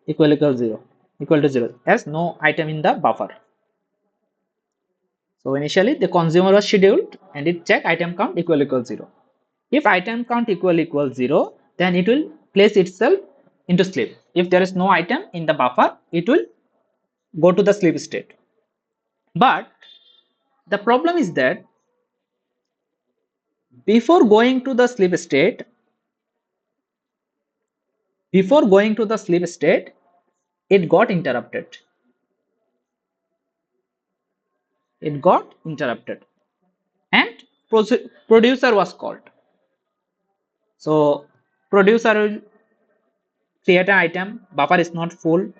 equal to 0 as no item in the buffer. So initially the consumer was scheduled and it check item count equal 0. If item count equal 0, then it will place itself into sleep. If there is no item in the buffer, it will go to the sleep state. But the problem is that before going to the sleep state, before going to the sleep state, it got interrupted. It got interrupted and producer was called. So producer will create an item, buffer is not full,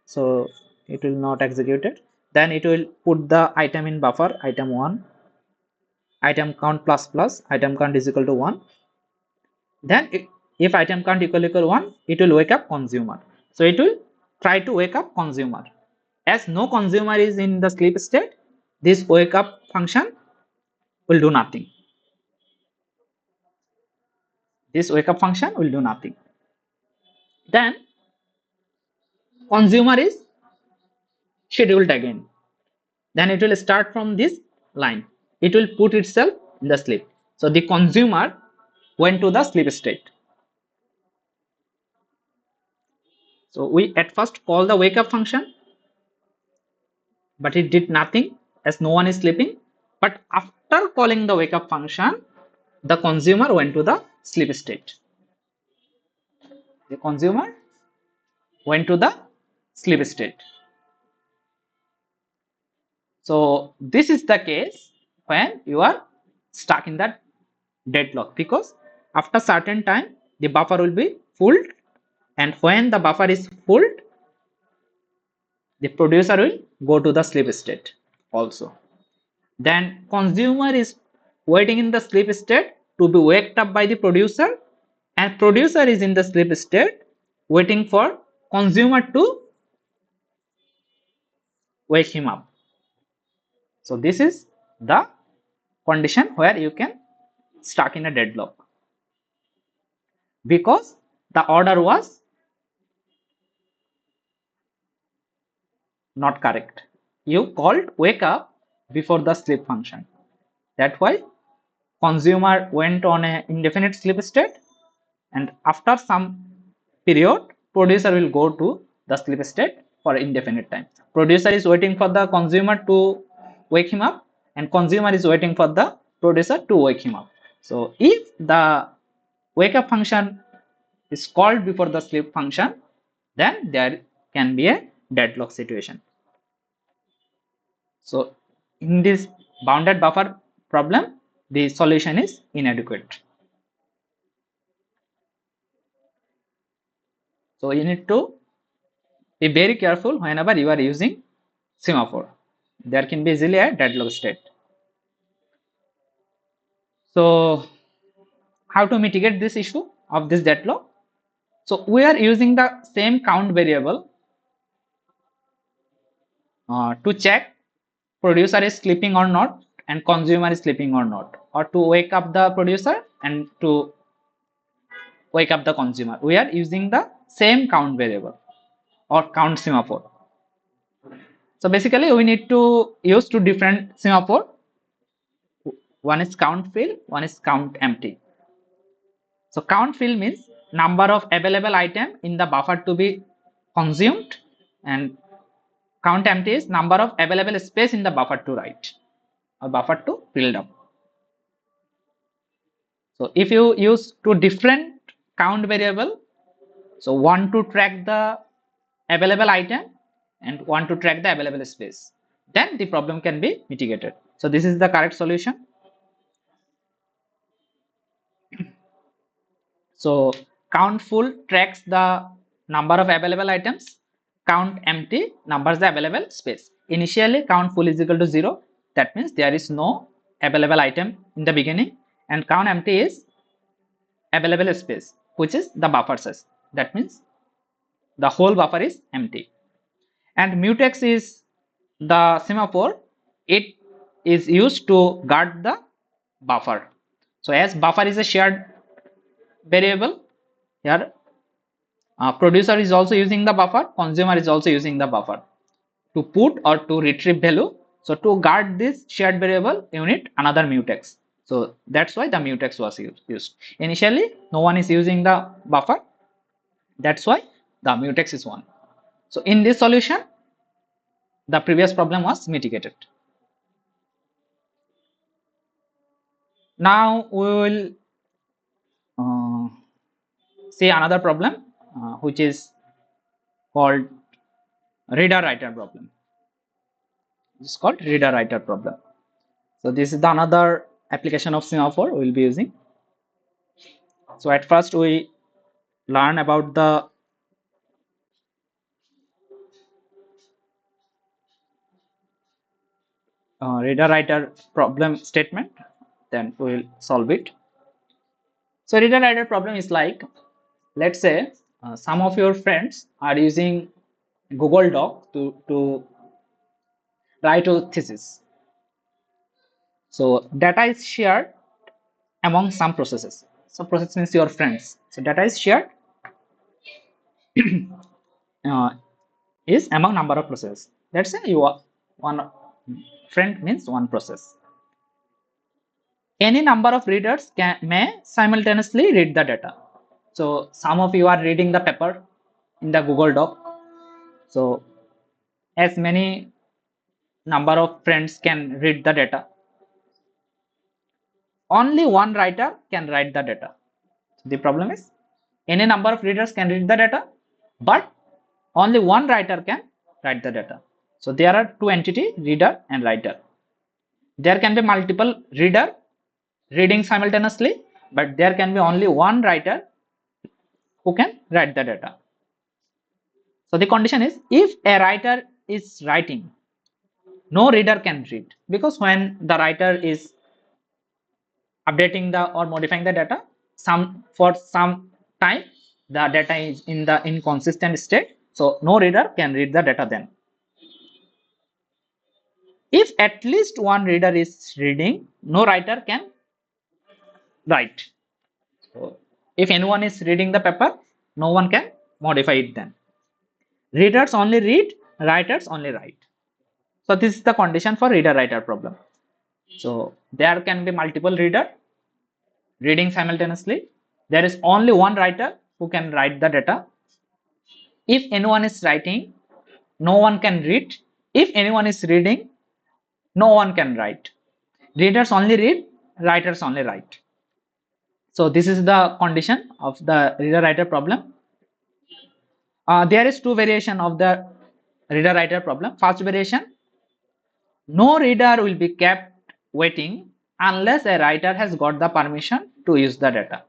so it will not execute it. Then it will put the item in buffer, item 1, item count plus plus, item count is equal to 1. Then if item count equal 1, it will wake up consumer. So it will try to wake up consumer. As no consumer is in the sleep state, this wake up function will do nothing. This wake up function will do nothing. Then consumer is scheduled again. Then it will start from this line. It will put itself in the sleep. So the consumer went to the sleep state. So we at first call the wake up function, but it did nothing as no one is sleeping. But after calling the wake up function, the consumer went to the sleep state. The consumer went to the sleep state. So this is the case when you are stuck in that deadlock, because after certain time the buffer will be full, and when the buffer is full, the producer will go to the sleep state also. Then consumer is waiting in the sleep state to be waked up by the producer, and producer is in the sleep state waiting for consumer to wake him up. So this is the condition where you can stuck in a deadlock, because the order was not correct. You called wake up before the sleep function. That's why consumer went on a indefinite sleep state, and after some period producer will go to the sleep state for indefinite time. Producer is waiting for the consumer to wake him up, and consumer is waiting for the producer to wake him up. So if the wake up function is called before the sleep function, then there can be a deadlock situation. So in this bounded buffer problem, the solution is inadequate. So you need to be very careful whenever you are using semaphore. There can be easily a deadlock state. So how to mitigate this issue of this deadlock? So we are using the same count variable to check producer is sleeping or not and consumer is sleeping or not, or to wake up the producer and to wake up the consumer. We are using the same count variable or count semaphore. So basically we need to use two different semaphore. One is count fill, one is count empty. So count fill means number of available item in the buffer to be consumed, and count empty is number of available space in the buffer to write or buffer to fill up. So if you use two different count variable, so one to track the available item and one to track the available space, then the problem can be mitigated. So this is the correct solution. So count full tracks the number of available items, count empty numbers the available space. Initially count full is equal to 0, that means there is no available item in the beginning, and count empty is available space, which is the buffer size, that means the whole buffer is empty. And mutex is the semaphore, it is used to guard the buffer. So as buffer is a shared variable, here producer is also using the buffer, consumer is also using the buffer to put or to retrieve value. So to guard this shared variable, you need another mutex. So that's why the mutex was used. Initially, no one is using the buffer. That's why the mutex is 1. So in this solution, the previous problem was mitigated. Now we will uh, see another problem, which is called reader writer problem. It's called reader writer problem. So this is the another application of semaphore we will be using. So at first we learn about the reader writer problem statement, then we will solve it. So reader writer problem is like, let's say some of your friends are using Google Doc to write a thesis. So data is shared among some processes. So process means your friends. So data is shared uh, is among number of processes. Let's say you are one friend means one process. Any number of readers may simultaneously read the data. So some of you are reading the paper in the Google Doc. So as many number of friends can read the data, only one writer can write the data. The problem is any number of readers can read the data, but only one writer can write the data. So there are two entities, reader and writer. There can be multiple reader reading simultaneously, but there can be only one writer who can write the data. So the condition is if a writer is writing, no reader can read, because when the writer is updating the or modifying the data, for some time the data is in the inconsistent state, so no reader can read the data then. If at least one reader is reading, no writer can write. So if anyone is reading the paper, no one can modify it then. Readers only read, writers only write. So this is the condition for reader writer problem. So there can be multiple reader reading simultaneously. There is only one writer who can write the data. If anyone is writing, no one can read. If anyone is reading, no one can write. Readers only read, writers only write. So this is the condition of the reader writer problem. There is two variation of the reader writer problem. First variation, no reader will be kept waiting unless a writer has got the permission to use the data.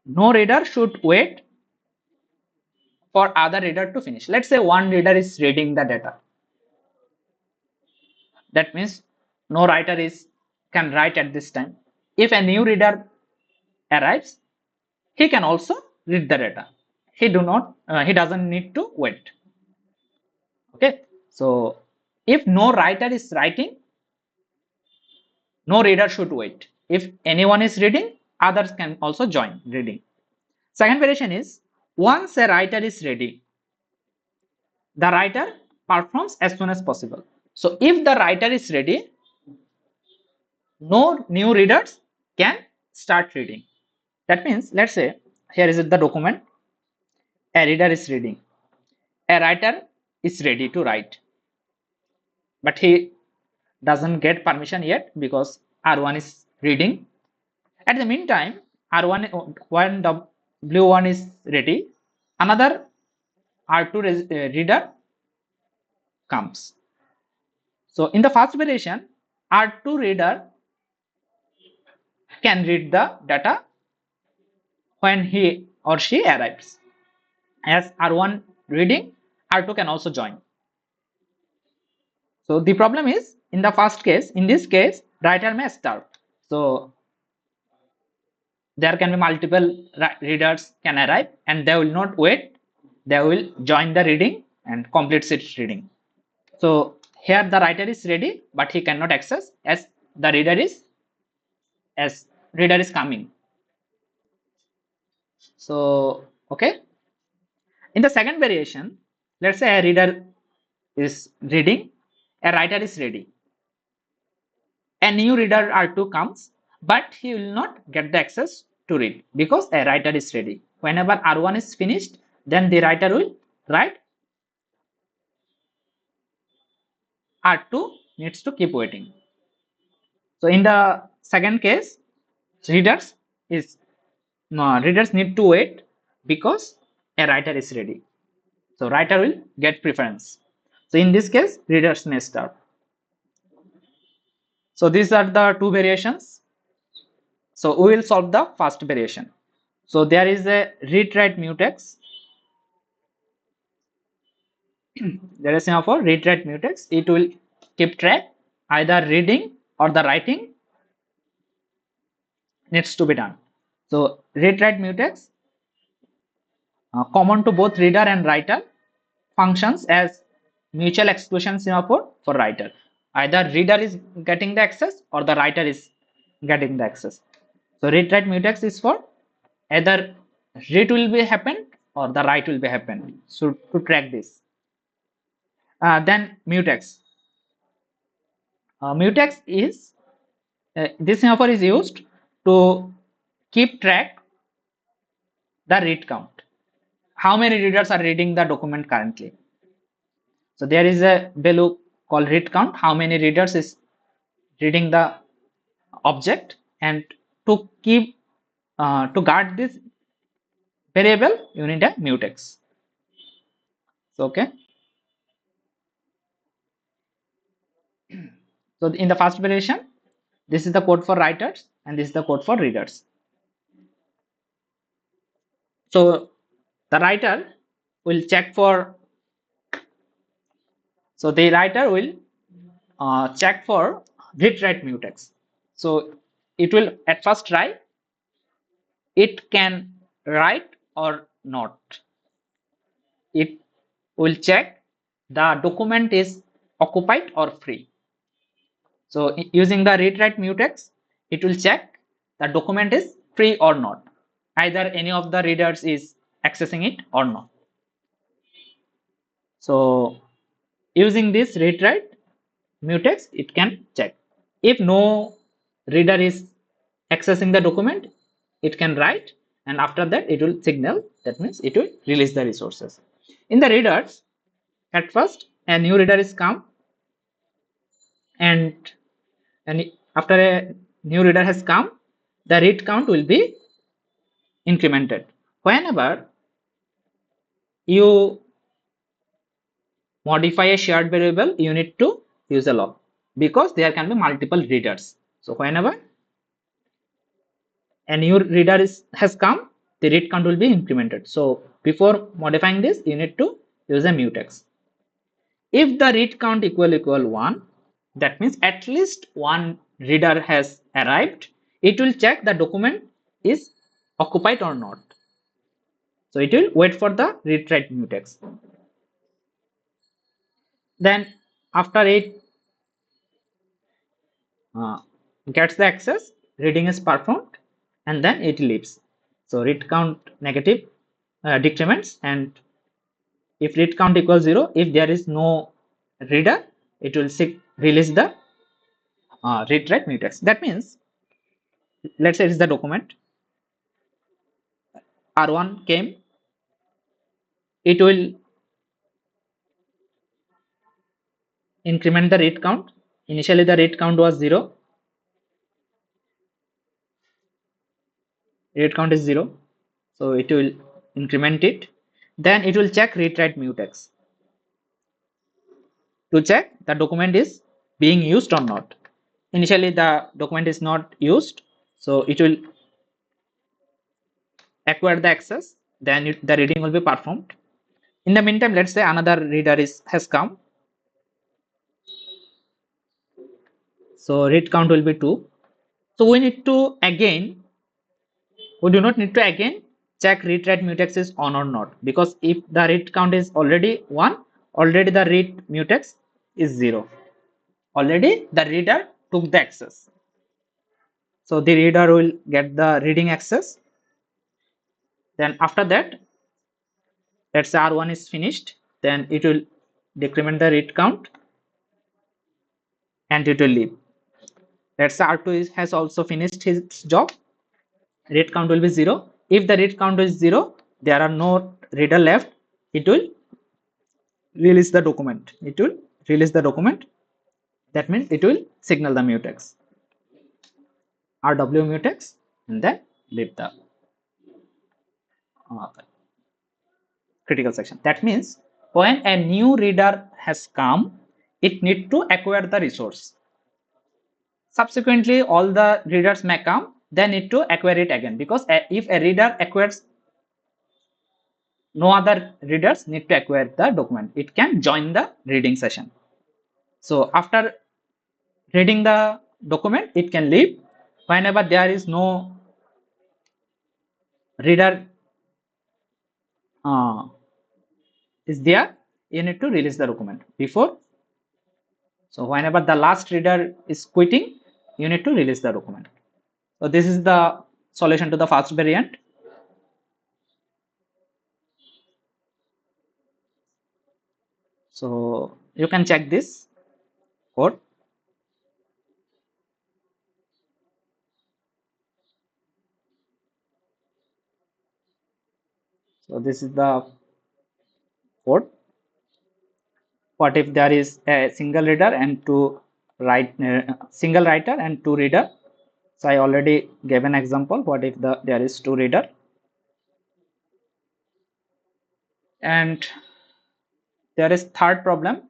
No reader should wait for other reader to finish. Let's say one reader is reading the data. That means no writer is can write at this time. If a new reader arrives, he can also read the data. He doesn't need to wait. Okay. So if no writer is writing, no reader should wait. If anyone is reading, others can also join reading. Second variation is once a writer is ready, the writer performs as soon as possible. So if the writer is ready, no new readers can start reading. That means, let's say, here is the document, a reader is reading, a writer is ready to write, but he doesn't get permission yet because R1 is reading. At the meantime, R1 when W1 is ready, another R2 reader comes. So in the first variation, R2 reader can read the data when he or she arrives. As R1 reading, R2 can also join. So the problem is in the first case, in this case, writer may starve. So there can be multiple readers can arrive and they will not wait. They will join the reading and complete its reading. So here the writer is ready, but he cannot access as the reader is coming. So okay. In the second variation, let's say a reader is reading, a writer is ready. A new reader R2 comes, but he will not get the access to read because a writer is ready. Whenever R1 is finished, then the writer will write. R2 needs to keep waiting. So in the second case, readers is readers need to wait because a writer is ready. So writer will get preference. So in this case, readers may start. So these are the two variations. So we will solve the first variation. So there is a read write mutex. There is now for read write mutex. It will keep track either reading or the writing needs to be done. So read write mutex common to both reader and writer functions as mutual exclusion semaphore for writer. Either reader is getting the access or the writer is getting the access. So read write mutex is for either read will be happen or the write will be happen. So to track this, then mutex. Mutex is this semaphore is used to keep track the read count. How many readers are reading the document currently? So there is a value called read count. How many readers is reading the object, and to keep to guard this variable, you need a mutex. So okay. So in the first variation, this is the code for writers and this is the code for readers. So the writer will check for. So the writer will check for read write mutex. So it will at first try it can write or not. It will check the document is occupied or free. So using the read write mutex, it will check the document is free or not. Either any of the readers is accessing it or not. So using this read write mutex, it can check. If no reader is accessing the document, it can write, and after that it will signal, that means it will release the resources. In the readers, at first a new reader is come, and after a new reader has come, the read count will be incremented. Whenever you modify a shared variable, you need to use a log because there can be multiple readers. So whenever a new reader has come, the read count will be incremented. So before modifying this, you need to use a mutex. If the read count equal 1, that means at least one reader has arrived. It will check the document is occupied or not. So it will wait for the read write mutex. Then after it uh, gets the access, reading is performed, and then it leaves. So read count negative decrements, and if read count equals 0, if there is no reader, it will release the read write mutex. That means, let's say it's the document R1 came, it will increment the read count. Initially the read count was 0, read count is 0, so it will increment it. Then it will check read write mutex to check the document is being used or not. Initially the document is not used, So it will acquire the access, then the reading will be performed. In the meantime, let's say another reader has come. So read count will be 2. So we do not need to again check read write mutex is on or not, because if the read count is already 1, already the read mutex is 0. Already the reader took the access. So the reader will get the reading access. Then after that, let's say R1 is finished, then it will decrement the read count and it will leave. Let's say R2 has also finished his job, read count will be 0. If the read count is 0, there are no reader left, it will release the document. It will release the document. That means it will signal the mutex, RW mutex, and then leave the uh, critical section. That means when a new reader has come, it need to acquire the resource. Subsequently, all the readers may come, they need to acquire it again, because if a reader acquires, no other readers need to acquire the document. It can join the reading session. So after reading the document, it can leave. Whenever there is no reader uh, is there, you need to release the document before. So whenever the last reader is quitting, you need to release the document. So this is the solution to the first variant. So you can check this code. So this is the code. What if there is a single reader and single writer and two reader? So I already gave an example. What if there is two reader? And there is third problem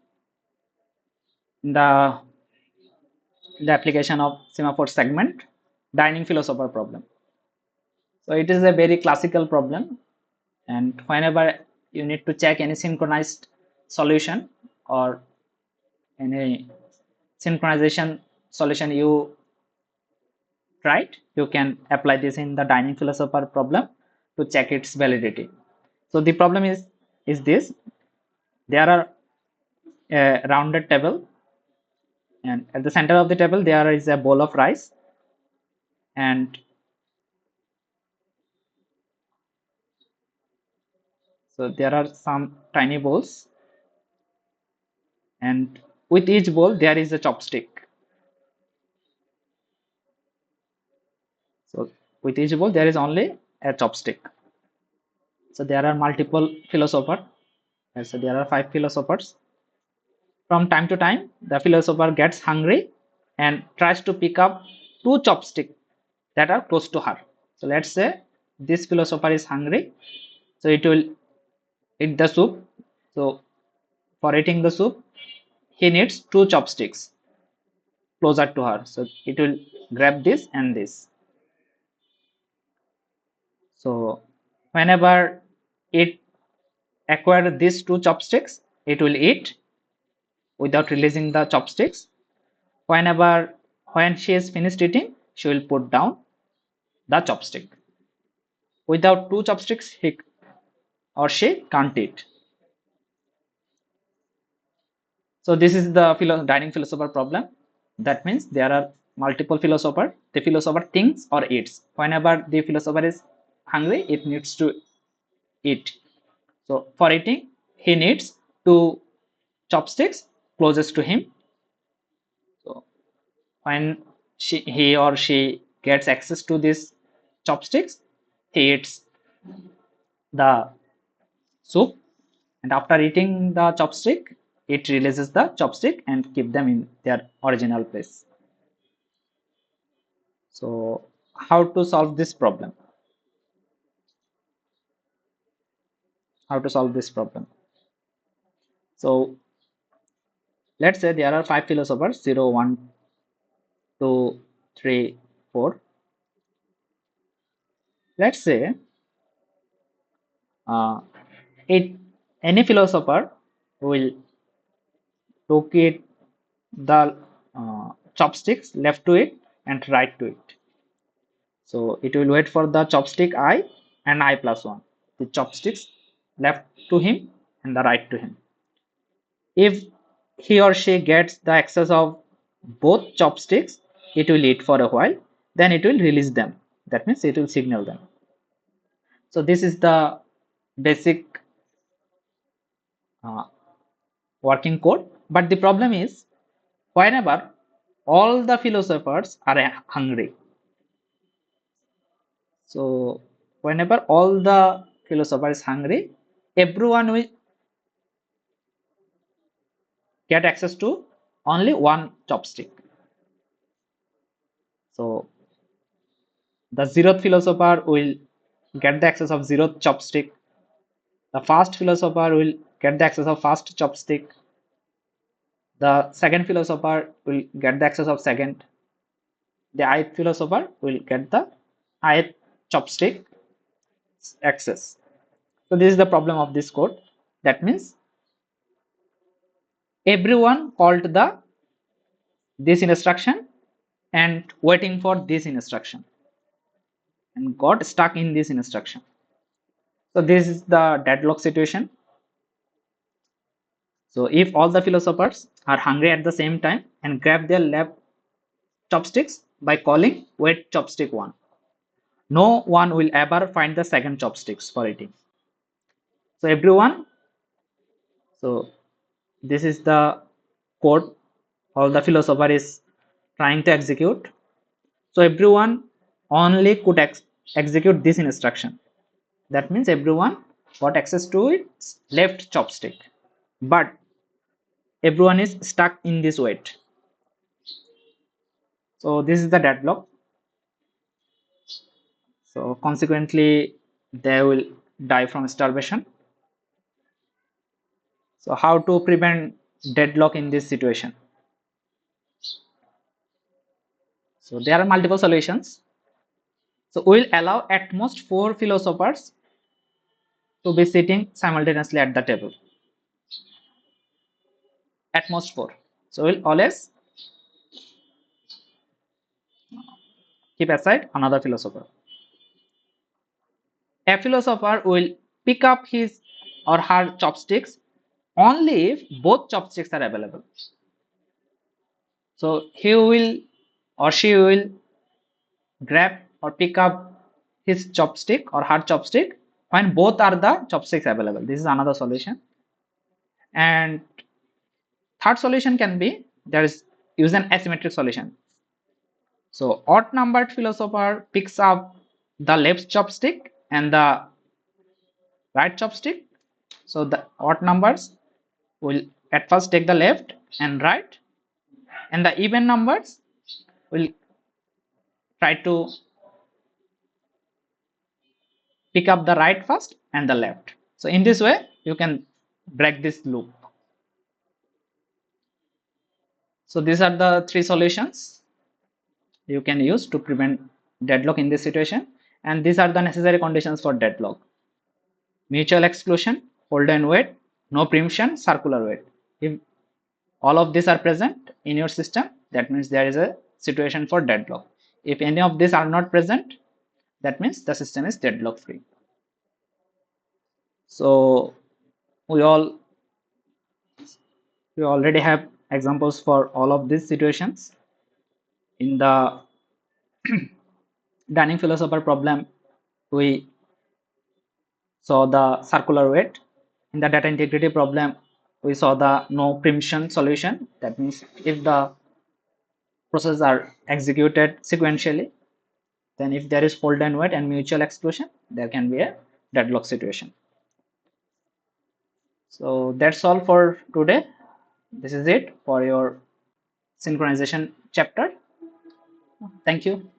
in the application of semaphore segment, dining philosopher problem. So it is a very classical problem, and whenever you need to check any synchronized solution or any synchronization solution you tried, you can apply this in the dining philosopher problem to check its validity. So the problem is this: there are a rounded table, and at the center of the table there is a bowl of rice, and so there are some tiny bowls, and with each bowl there is a chopstick. So with each bowl there is only a chopstick. So there are multiple philosophers. So there are 5 philosophers. From time to time, the philosopher gets hungry and tries to pick up two chopsticks that are close to her. So let's say this philosopher is hungry, so it will eat the soup. So for eating the soup, he needs two chopsticks closer to her. So it will grab this and this. So whenever it acquires these two chopsticks, it will eat without releasing the chopsticks. When she is finished eating, she will put down the chopstick. Without two chopsticks, he or she can't eat. So this is the dining philosopher problem. That means there are multiple philosophers. The philosopher thinks or eats. Whenever the philosopher is hungry, it needs to eat. So for eating, he needs two chopsticks closest to him. So when he or she gets access to these chopsticks, he eats the soup, and after eating the chopstick, it releases the chopstick and keep them in their original place. So how to solve this problem? How to solve this problem? So let's say there are 5 philosophers: 0, 1, 2, 3, 4. Let's say uh, it any philosopher will locate the chopsticks left to it and right to it. So it will wait for the chopstick I and I plus 1. The chopsticks left to him and the right to him. If he or she gets the access of both chopsticks, it will eat for a while, then it will release them. That means it will signal them. So this is the basic uh, working code. But the problem is whenever all the philosophers are hungry, so whenever all the philosophers hungry, everyone will get access to only one chopstick. So the zeroth philosopher will get the access of zeroth chopstick. The first philosopher will get the access of first chopstick. The second philosopher will get the access of second. The ith philosopher will get the ith chopstick access. So this is the problem of this code. That means everyone called the this instruction and waiting for this instruction and got stuck in this instruction. So this is the deadlock situation. So if all the philosophers are hungry at the same time and grab their left chopsticks by calling wait chopstick 1, no one will ever find the second chopsticks for eating. So everyone, so this is the code all the philosopher is trying to execute. So everyone only could execute this instruction. That means everyone got access to its left chopstick, but everyone is stuck in this wait. So this is the deadlock. So consequently, they will die from starvation. So how to prevent deadlock in this situation? So there are multiple solutions. So we will allow at most 4 philosophers to be sitting simultaneously at the table. At most 4. So we'll always keep aside another philosopher. A philosopher will pick up his or her chopsticks only if both chopsticks are available. So he will or she will grab or pick up his chopstick or her chopstick when both are the chopsticks available. This is another solution. And third solution can be there is use an asymmetric solution. So odd numbered philosopher picks up the left chopstick and the right chopstick. So the odd numbers will at first take the left and right, and the even numbers will try to pick up the right first and the left. So in this way you can break this loop. So these are the 3 solutions you can use to prevent deadlock in this situation, and these are the necessary conditions for deadlock: mutual exclusion, hold and wait, no preemption, circular wait. If all of these are present in your system, that means there is a situation for deadlock. If any of these are not present, that means the system is deadlock free. So we all we already have examples for all of these situations. In the Dunning philosopher problem, we saw the circular weight. In the data integrity problem, we saw the no preemption solution. That means if the processes are executed sequentially, then if there is hold and wait and mutual exclusion, there can be a deadlock situation. So that's all for today. This is it for your synchronization chapter. Thank you.